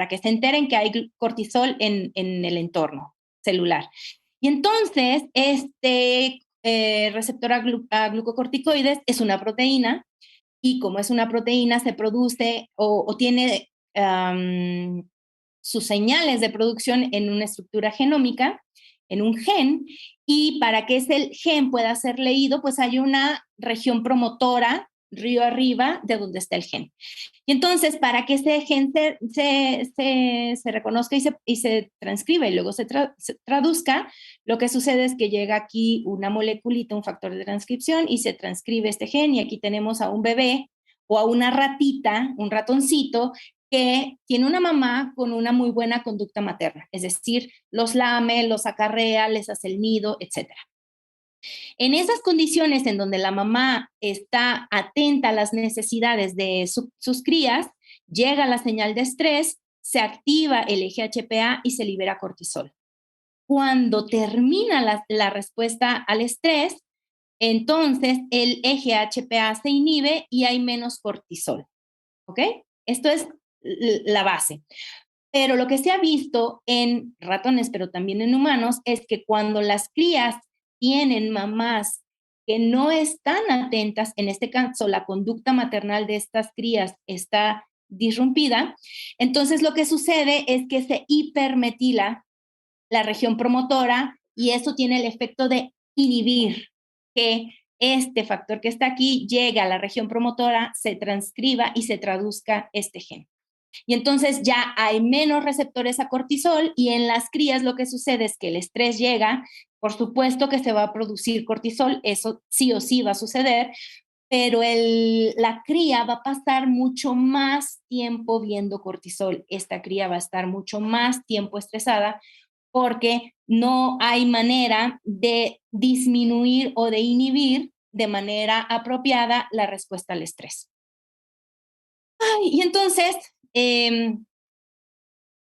que se enteren que hay cortisol en el entorno celular? Y entonces, este receptor a glucocorticoides es una proteína, y como es una proteína, se produce o tiene sus señales de producción en una estructura genómica, en un gen, y para que ese gen pueda ser leído, pues hay una región promotora río arriba de donde está el gen. Y entonces, para que ese gen se reconozca y se transcriba y luego se traduzca, lo que sucede es que llega aquí una moleculita, un factor de transcripción, y se transcribe este gen, y aquí tenemos a un bebé o a una ratita, un ratoncito, que tiene una mamá con una muy buena conducta materna, es decir, los lame, los acarrea, les hace el nido, etc. En esas condiciones en donde la mamá está atenta a las necesidades de sus crías, llega la señal de estrés, se activa el eje HPA y se libera cortisol. Cuando termina la respuesta al estrés, entonces el eje HPA se inhibe y hay menos cortisol. ¿Ok? Esto es la base. Pero lo que se ha visto en ratones, pero también en humanos, es que cuando las crías tienen mamás que no están atentas, en este caso la conducta maternal de estas crías está disrumpida, entonces lo que sucede es que se hipermetila la región promotora, y eso tiene el efecto de inhibir que este factor que está aquí llegue a la región promotora, se transcriba y se traduzca este gen. Y entonces ya hay menos receptores a cortisol, y en las crías lo que sucede es que el estrés llega, por supuesto que se va a producir cortisol, eso sí o sí va a suceder, pero la cría va a pasar mucho más tiempo viendo cortisol. Esta cría va a estar mucho más tiempo estresada porque no hay manera de disminuir o de inhibir de manera apropiada la respuesta al estrés. Y entonces,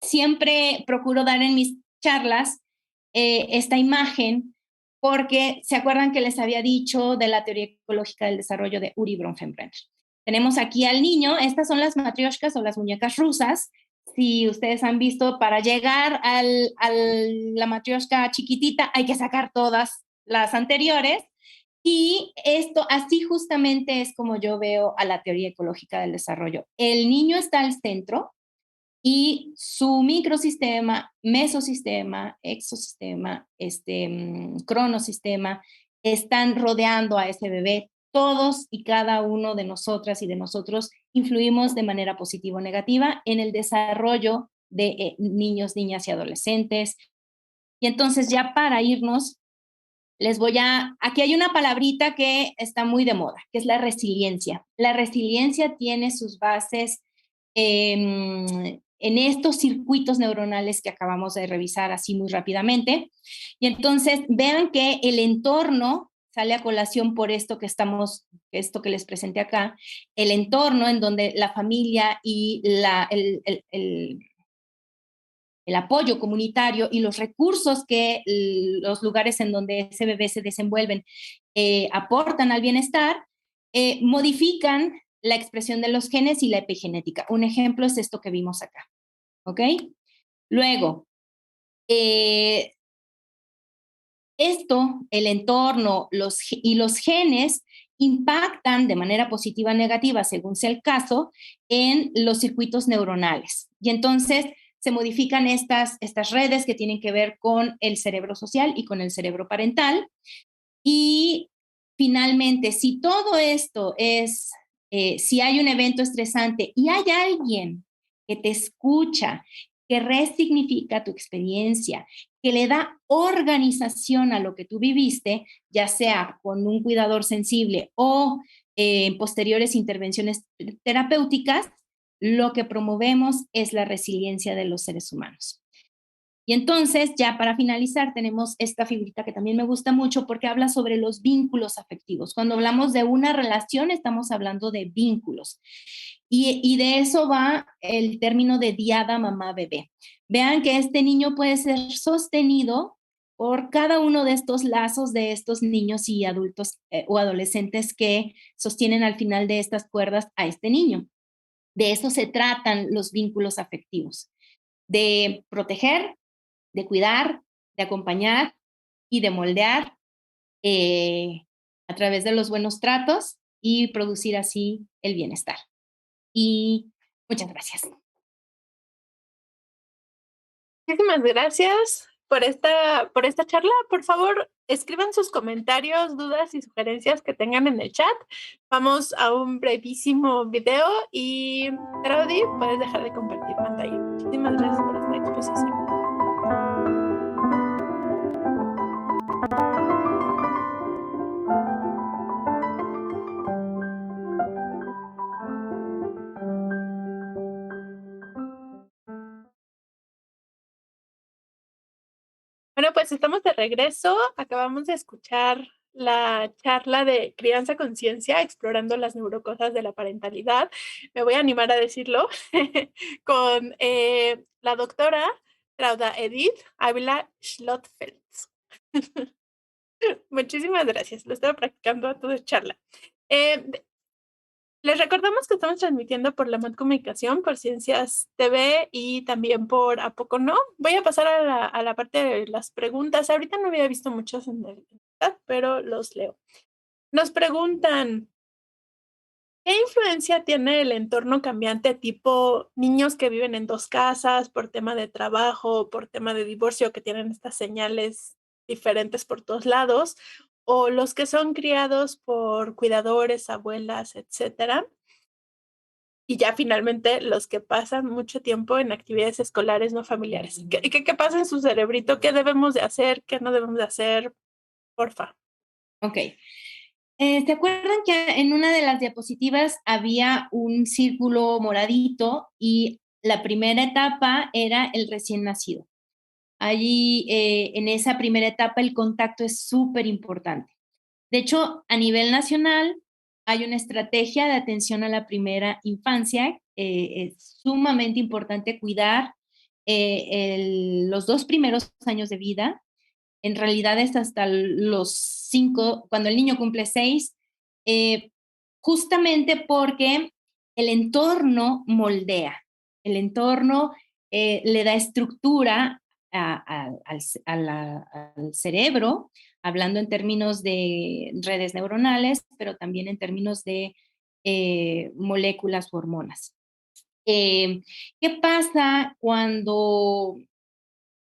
siempre procuro dar en mis charlas esta imagen porque se acuerdan que les había dicho de la teoría ecológica del desarrollo de Uri Bronfenbrenner. Tenemos aquí al niño, estas son las matrioshkas o las muñecas rusas. Si ustedes han visto, para llegar a la matrioshka chiquitita hay que sacar todas las anteriores. Y esto, así justamente es como yo veo a la teoría ecológica del desarrollo. El niño está al centro y su microsistema, mesosistema, exosistema, cronosistema, están rodeando a ese bebé. Todos y cada uno de nosotras y de nosotros influimos de manera positiva o negativa en el desarrollo de niños, niñas y adolescentes. Y entonces ya para irnos, aquí hay una palabrita que está muy de moda, que es la resiliencia. La resiliencia tiene sus bases en estos circuitos neuronales que acabamos de revisar así muy rápidamente. Y entonces vean que el entorno sale a colación por esto que les presenté acá, el entorno en donde la familia y el apoyo comunitario y los recursos que los lugares en donde ese bebé se desenvuelven aportan al bienestar, modifican la expresión de los genes y la epigenética. Un ejemplo es esto que vimos acá, ¿ok? Luego, el entorno y los genes impactan de manera positiva o negativa, según sea el caso, en los circuitos neuronales. Y entonces se modifican estas redes que tienen que ver con el cerebro social y con el cerebro parental. Y finalmente, si todo esto si hay un evento estresante y hay alguien que te escucha, que resignifica tu experiencia, que le da organización a lo que tú viviste, ya sea con un cuidador sensible o en posteriores intervenciones terapéuticas, lo que promovemos es la resiliencia de los seres humanos. Y entonces, ya para finalizar, tenemos esta figurita que también me gusta mucho porque habla sobre los vínculos afectivos. Cuando hablamos de una relación, estamos hablando de vínculos. Y de eso va el término de diada mamá-bebé. Vean que este niño puede ser sostenido por cada uno de estos lazos de estos niños y adultos o adolescentes que sostienen al final de estas cuerdas a este niño. De eso se tratan los vínculos afectivos, de proteger, de cuidar, de acompañar y de moldear a través de los buenos tratos y producir así el bienestar. Y muchas gracias. Muchísimas gracias por esta charla. Por favor, escriban sus comentarios, dudas y sugerencias que tengan en el chat. Vamos a un brevísimo video y Traudy, puedes dejar de compartir pantalla. Muchísimas gracias por esta exposición. Bueno, pues estamos de regreso. Acabamos de escuchar la charla de Crianza Conciencia, explorando las neurocosas de la parentalidad. Me voy a animar a decirlo con la doctora Trauda Edith Ávila Schlottfeldt. Muchísimas gracias. Lo estaba practicando a tu charla. Les recordamos que estamos transmitiendo por la MOD Comunicación, por Ciencias TV y también por ¿A Poco No? Voy a pasar a la parte de las preguntas. Ahorita no había visto muchos en el chat, pero los leo. Nos preguntan, ¿qué influencia tiene el entorno cambiante tipo niños que viven en dos casas por tema de trabajo, por tema de divorcio, que tienen estas señales diferentes por todos lados? O los que son criados por cuidadores, abuelas, etcétera. Y ya finalmente los que pasan mucho tiempo en actividades escolares no familiares. ¿Qué pasa en su cerebrito? ¿Qué debemos de hacer? ¿Qué no debemos de hacer? Porfa. Ok. ¿Se acuerdan que en una de las diapositivas había un círculo moradito y la primera etapa era el recién nacido? Allí, en esa primera etapa, el contacto es súper importante. De hecho, a nivel nacional hay una estrategia de atención a la primera infancia. Es sumamente importante cuidar los 2 primeros años de vida. En realidad es hasta los 5, cuando el niño cumple 6, eh, justamente porque el entorno moldea, el entorno le da estructura al cerebro, hablando en términos de redes neuronales, pero también en términos de moléculas o hormonas. ¿Qué pasa cuando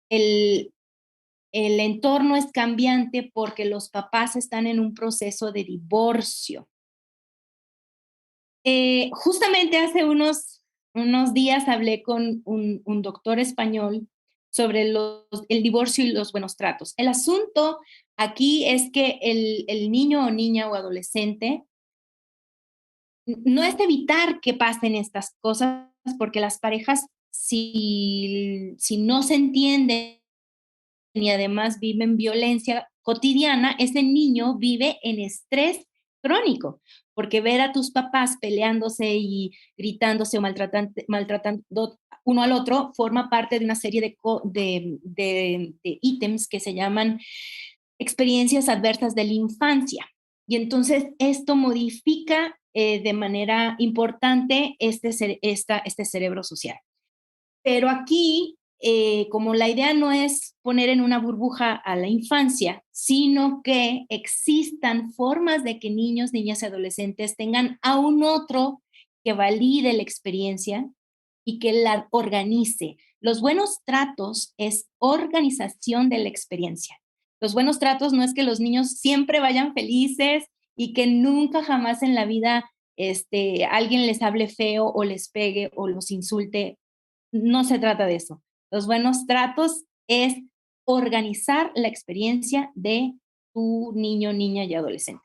el, el entorno es cambiante porque los papás están en un proceso de divorcio? Justamente hace unos días hablé con un doctor español sobre el divorcio y los buenos tratos. El asunto aquí es que el niño o niña o adolescente no es evitar que pasen estas cosas, porque las parejas, si no se entienden y además viven violencia cotidiana, ese niño vive en estrés crónico, porque ver a tus papás peleándose y gritándose o maltratando uno al otro forma parte de una serie de ítems que se llaman experiencias adversas de la infancia. Y entonces esto modifica de manera importante este cerebro social. Pero aquí, como la idea no es poner en una burbuja a la infancia, sino que existan formas de que niños, niñas y adolescentes tengan a un otro que valide la experiencia y que la organice. Los buenos tratos es organización de la experiencia. Los buenos tratos no es que los niños siempre vayan felices y que nunca jamás en la vida alguien les hable feo o les pegue o los insulte. No se trata de eso. Los buenos tratos es organizar la experiencia de tu niño, niña y adolescente.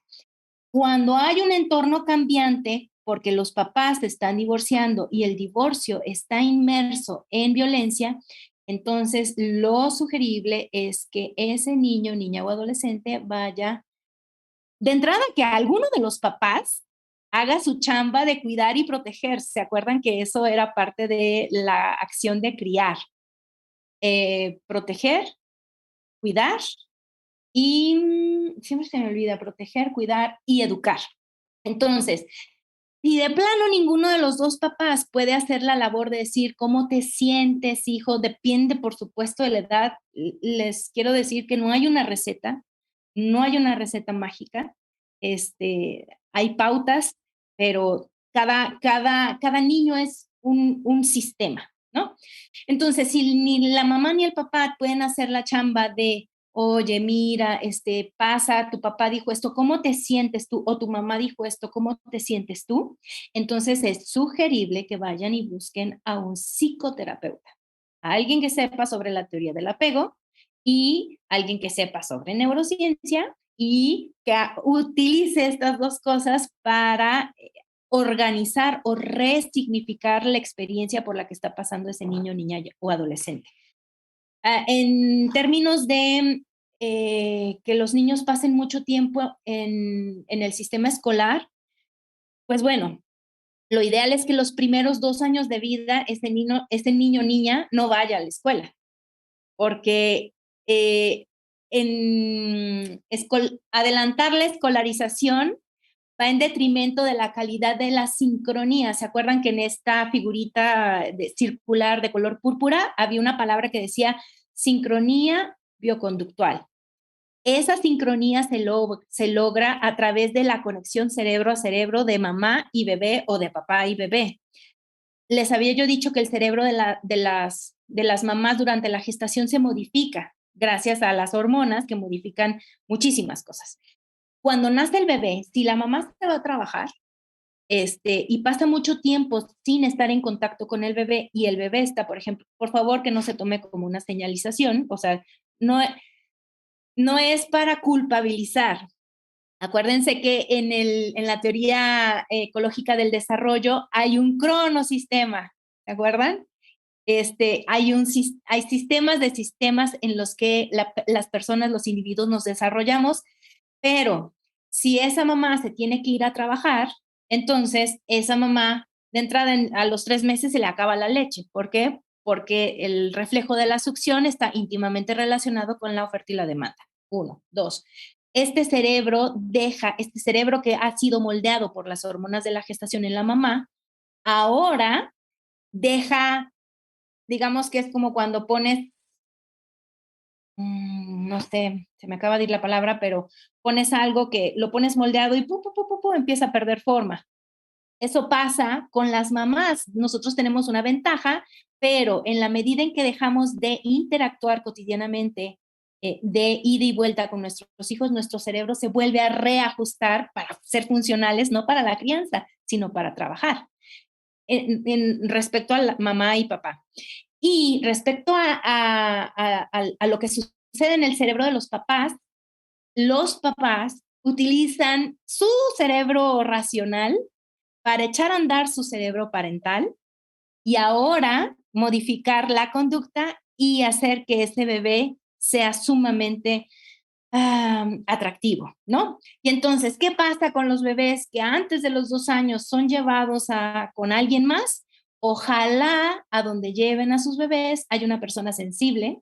Cuando hay un entorno cambiante, porque los papás se están divorciando y el divorcio está inmerso en violencia, entonces lo sugerible es que ese niño, niña o adolescente vaya, de entrada, que alguno de los papás haga su chamba de cuidar y proteger. ¿Se acuerdan que eso era parte de la acción de criar? Proteger, cuidar y siempre se me olvida, proteger, cuidar y educar. Entonces, si de plano ninguno de los dos papás puede hacer la labor de decir cómo te sientes, hijo, depende, por supuesto, de la edad. Les quiero decir que no hay una receta, no hay una receta mágica. Hay pautas, pero cada niño es un sistema, ¿no? Entonces, si ni la mamá ni el papá pueden hacer la chamba de, oye, mira, pasa, tu papá dijo esto, ¿cómo te sientes tú? O tu mamá dijo esto, ¿cómo te sientes tú? Entonces es sugerible que vayan y busquen a un psicoterapeuta, a alguien que sepa sobre la teoría del apego y alguien que sepa sobre neurociencia y que utilice estas dos cosas para organizar o resignificar la experiencia por la que está pasando ese niño, niña o adolescente. En términos de que los niños pasen mucho tiempo en el sistema escolar, pues bueno, lo ideal es que los primeros 2 años de vida ese niño niña no vaya a la escuela, porque adelantar la escolarización va en detrimento de la calidad de la sincronía. ¿Se acuerdan que en esta figurita circular de color púrpura había una palabra que decía sincronía bioconductual? Esa sincronía se logra a través de la conexión cerebro a cerebro de mamá y bebé o de papá y bebé. Les había yo dicho que el cerebro de las mamás durante la gestación se modifica gracias a las hormonas que modifican muchísimas cosas. Cuando nace el bebé, si la mamá se va a trabajar y pasa mucho tiempo sin estar en contacto con el bebé y el bebé está, por ejemplo, por favor que no se tome como una señalización, o sea, no es para culpabilizar Acuérdense que en la teoría ecológica del desarrollo hay un cronosistema, ¿se acuerdan? Hay sistemas de sistemas en los que las personas, los individuos nos desarrollamos, pero si esa mamá se tiene que ir a trabajar, entonces esa mamá de entrada a los 3 meses se le acaba la leche. ¿Por qué? Porque el reflejo de la succión está íntimamente relacionado con la oferta y la demanda. 1, 2. Este cerebro que ha sido moldeado por las hormonas de la gestación en la mamá, ahora deja, digamos que es como cuando pones, no sé, se me acaba de ir la palabra, pero pones algo que lo pones moldeado y empieza a perder forma. Eso pasa con las mamás. Nosotros tenemos una ventaja, pero en la medida en que dejamos de interactuar cotidianamente, de ida y vuelta con nuestros hijos, nuestro cerebro se vuelve a reajustar para ser funcionales, no para la crianza, sino para trabajar, respecto a la mamá y papá. Y respecto a lo que sucede en el cerebro de los papás utilizan su cerebro racional para echar a andar su cerebro parental y ahora modificar la conducta y hacer que ese bebé sea sumamente atractivo, ¿no? Y entonces, ¿qué pasa con los bebés que antes de los 2 años son llevados con alguien más? Ojalá a donde lleven a sus bebés hay una persona sensible,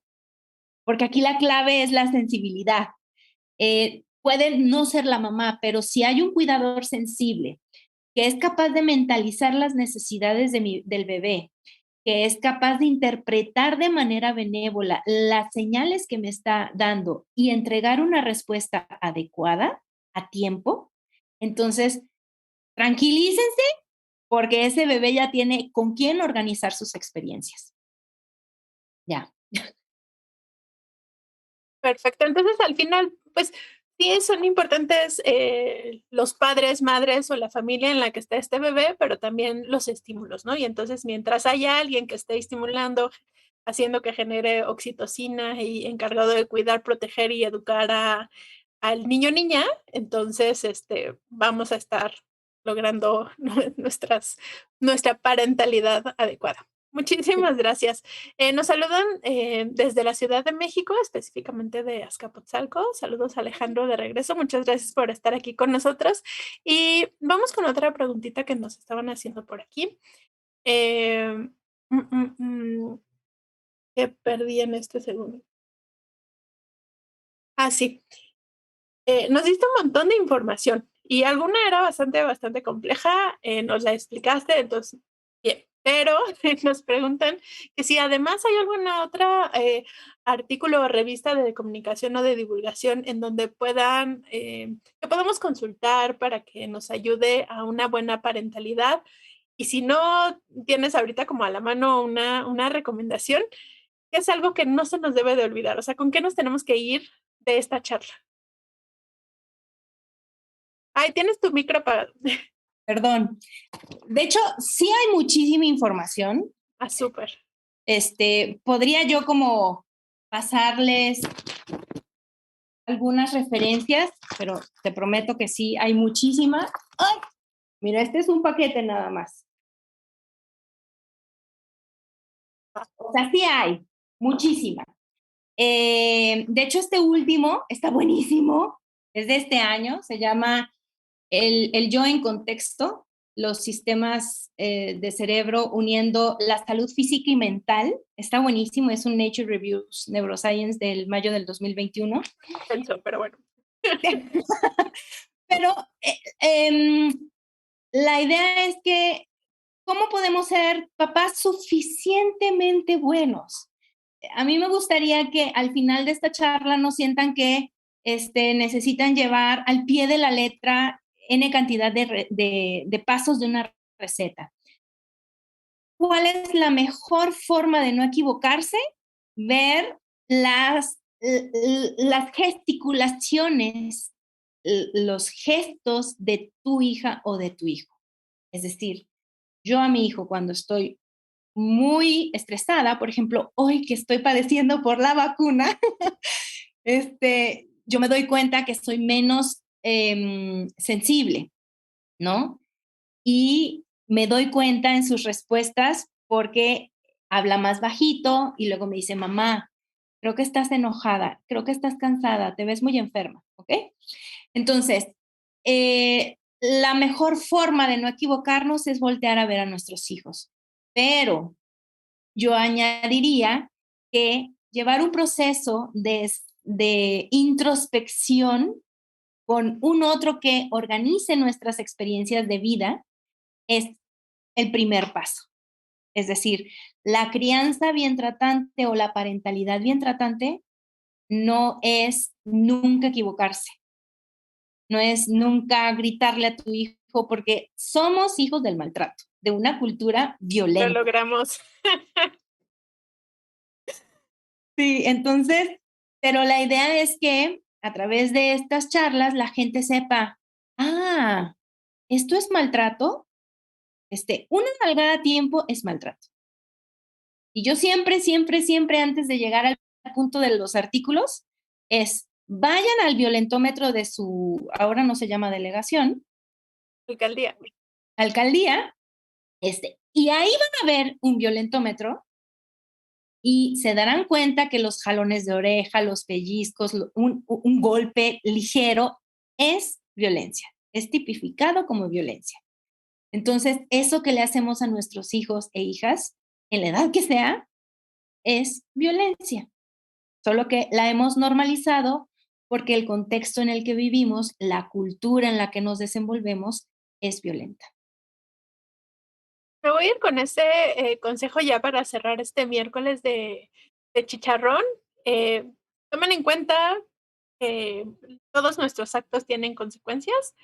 porque aquí la clave es la sensibilidad. Puede no ser la mamá, pero si hay un cuidador sensible que es capaz de mentalizar las necesidades del bebé, que es capaz de interpretar de manera benévola las señales que me está dando y entregar una respuesta adecuada a tiempo, entonces tranquilícense porque ese bebé ya tiene con quién organizar sus experiencias. Ya. Perfecto. Entonces, al final, pues sí son importantes los padres, madres o la familia en la que está este bebé, pero también los estímulos, ¿no? Y entonces, mientras haya alguien que esté estimulando, haciendo que genere oxitocina y encargado de cuidar, proteger y educar al niño o niña, entonces vamos a estar logrando nuestra parentalidad adecuada. Muchísimas gracias. Nos saludan desde la Ciudad de México, específicamente de Azcapotzalco. Saludos, Alejandro, de regreso. Muchas gracias por estar aquí con nosotros. Y vamos con otra preguntita que nos estaban haciendo por aquí. Eh, que perdí en este segundo. Ah, sí. Nos diste un montón de información y alguna era bastante compleja, nos la explicaste, entonces, bien. Pero nos preguntan que si además hay alguna otra artículo o revista de comunicación o de divulgación en donde que podamos consultar para que nos ayude a una buena parentalidad. Y si no tienes ahorita como a la mano una recomendación, que es algo que no se nos debe de olvidar. O sea, ¿con qué nos tenemos que ir de esta charla? Ay, tienes tu micro apagado. Perdón. De hecho, sí hay muchísima información. Ah, súper. Podría yo como pasarles algunas referencias, pero te prometo que sí, hay muchísima. ¡Ay! Mira, este es un paquete nada más. O sea, sí hay, muchísima. De hecho, este último está buenísimo, es de este año, se llama el yo en contexto, los sistemas de cerebro uniendo la salud física y mental. Está buenísimo, es un Nature Reviews Neuroscience del mayo del 2021. Pensó, pero bueno. Pero la idea es que, ¿cómo podemos ser papás suficientemente buenos? A mí me gustaría que al final de esta charla no sientan que necesitan llevar al pie de la letra N cantidad de pasos de una receta. ¿Cuál es la mejor forma de no equivocarse? Ver las gesticulaciones, los gestos de tu hija o de tu hijo. Es decir, yo a mi hijo cuando estoy muy estresada, por ejemplo, hoy que estoy padeciendo por la vacuna, yo me doy cuenta que soy menos sensible, ¿no? Y me doy cuenta en sus respuestas porque habla más bajito y luego me dice, mamá, creo que estás enojada, creo que estás cansada, te ves muy enferma, ¿ok? Entonces, la mejor forma de no equivocarnos es voltear a ver a nuestros hijos. Pero yo añadiría que llevar un proceso de introspección con un otro que organice nuestras experiencias de vida es el primer paso. Es decir, la crianza bien tratante o la parentalidad bien tratante no es nunca equivocarse, no es nunca gritarle a tu hijo, porque somos hijos del maltrato, de una cultura Lo violenta. logramos. Sí, entonces, pero la idea es que a través de estas charlas la gente sepa, esto es maltrato, una nalgada a tiempo es maltrato. Y yo siempre, siempre, siempre antes de llegar al punto de los artículos vayan al violentómetro de su, ahora no se llama delegación, alcaldía, y ahí van a ver un violentómetro y se darán cuenta que los jalones de oreja, los pellizcos, un golpe ligero es violencia, es tipificado como violencia. Entonces, eso que le hacemos a nuestros hijos e hijas, en la edad que sea, es violencia. Solo que la hemos normalizado porque el contexto en el que vivimos, la cultura en la que nos desenvolvemos, es violenta. Me voy a ir con ese consejo ya para cerrar este miércoles de chicharrón. Tomen en cuenta que todos nuestros actos tienen consecuencias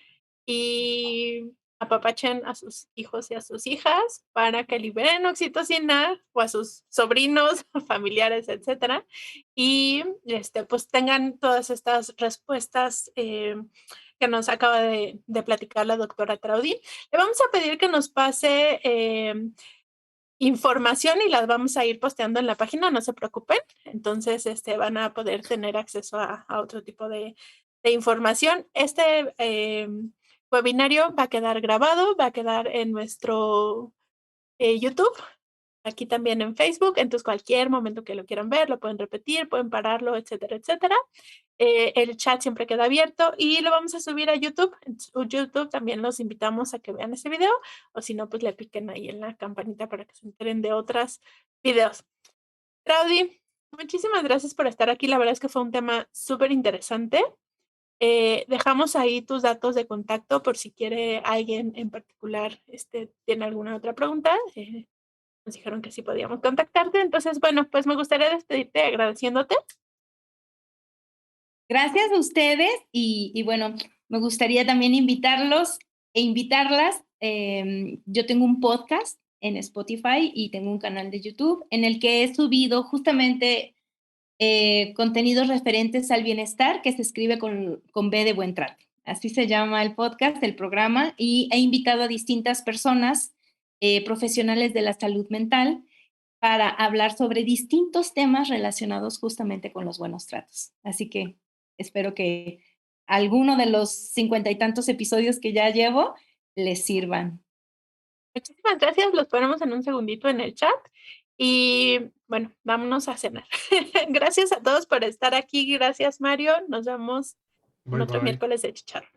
y apapachen a sus hijos y a sus hijas para que liberen oxitocina o a sus sobrinos, familiares, etcétera, y pues tengan todas estas respuestas que nos acaba de platicar la doctora Traudy. Le vamos a pedir que nos pase información y las vamos a ir posteando en la página, no se preocupen. Entonces, van a poder tener acceso a otro tipo de información. Este webinario va a quedar grabado, va a quedar en nuestro YouTube, aquí también en Facebook, entonces cualquier momento que lo quieran ver, lo pueden repetir, pueden pararlo, etcétera, etcétera. El chat siempre queda abierto y lo vamos a subir a YouTube. En YouTube también los invitamos a que vean ese video o si no, pues le piquen ahí en la campanita para que se enteren de otros videos. Traudy, muchísimas gracias por estar aquí. La verdad es que fue un tema súper interesante. Dejamos ahí tus datos de contacto por si quiere alguien en particular tiene alguna otra pregunta. Nos dijeron que sí podíamos contactarte. Entonces, bueno, pues me gustaría despedirte agradeciéndote. Gracias a ustedes y bueno, me gustaría también invitarlos e invitarlas. Yo tengo un podcast en Spotify y tengo un canal de YouTube en el que he subido justamente contenidos referentes al bienestar que se escribe con B de buen trato. Así se llama el podcast, el programa, y he invitado a distintas personas, profesionales de la salud mental, para hablar sobre distintos temas relacionados justamente con los buenos tratos. Así que espero que alguno de los 50 y tantos episodios que ya llevo les sirvan. Muchísimas gracias, los ponemos en un segundito en el chat y bueno, vámonos a cenar. Gracias a todos por estar aquí, gracias Mario, nos vemos en otro miércoles de chicharrón.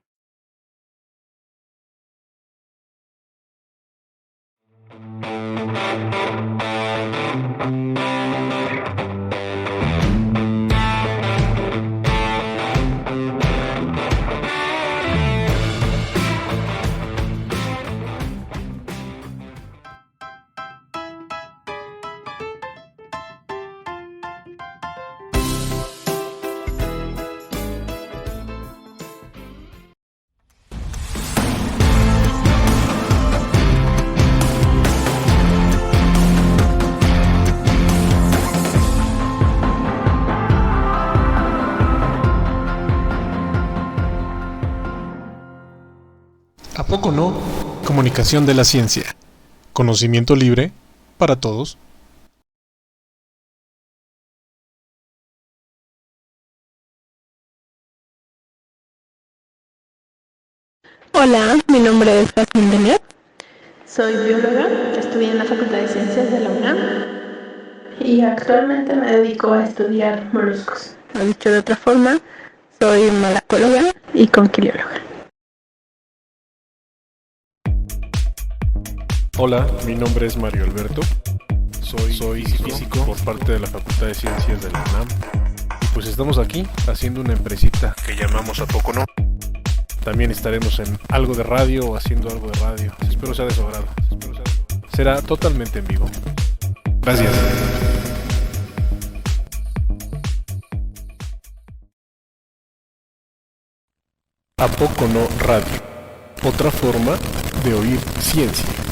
¿A poco no? Comunicación de la ciencia. Conocimiento libre para todos. Hola, mi nombre es Jasmine Denier. Soy bióloga, estudié en la Facultad de Ciencias de la UNAM y actualmente me dedico a estudiar moluscos. O dicho de otra forma, soy malacóloga y conquilióloga. Hola, mi nombre es Mario Alberto. Soy físico por parte de la Facultad de Ciencias de la UNAM. Y pues estamos aquí haciendo una empresita que llamamos A Poco No. También estaremos en algo de radio o haciendo algo de radio. Espero sea de su agrado. Será totalmente en vivo. Gracias. A Poco No Radio. Otra forma de oír ciencia.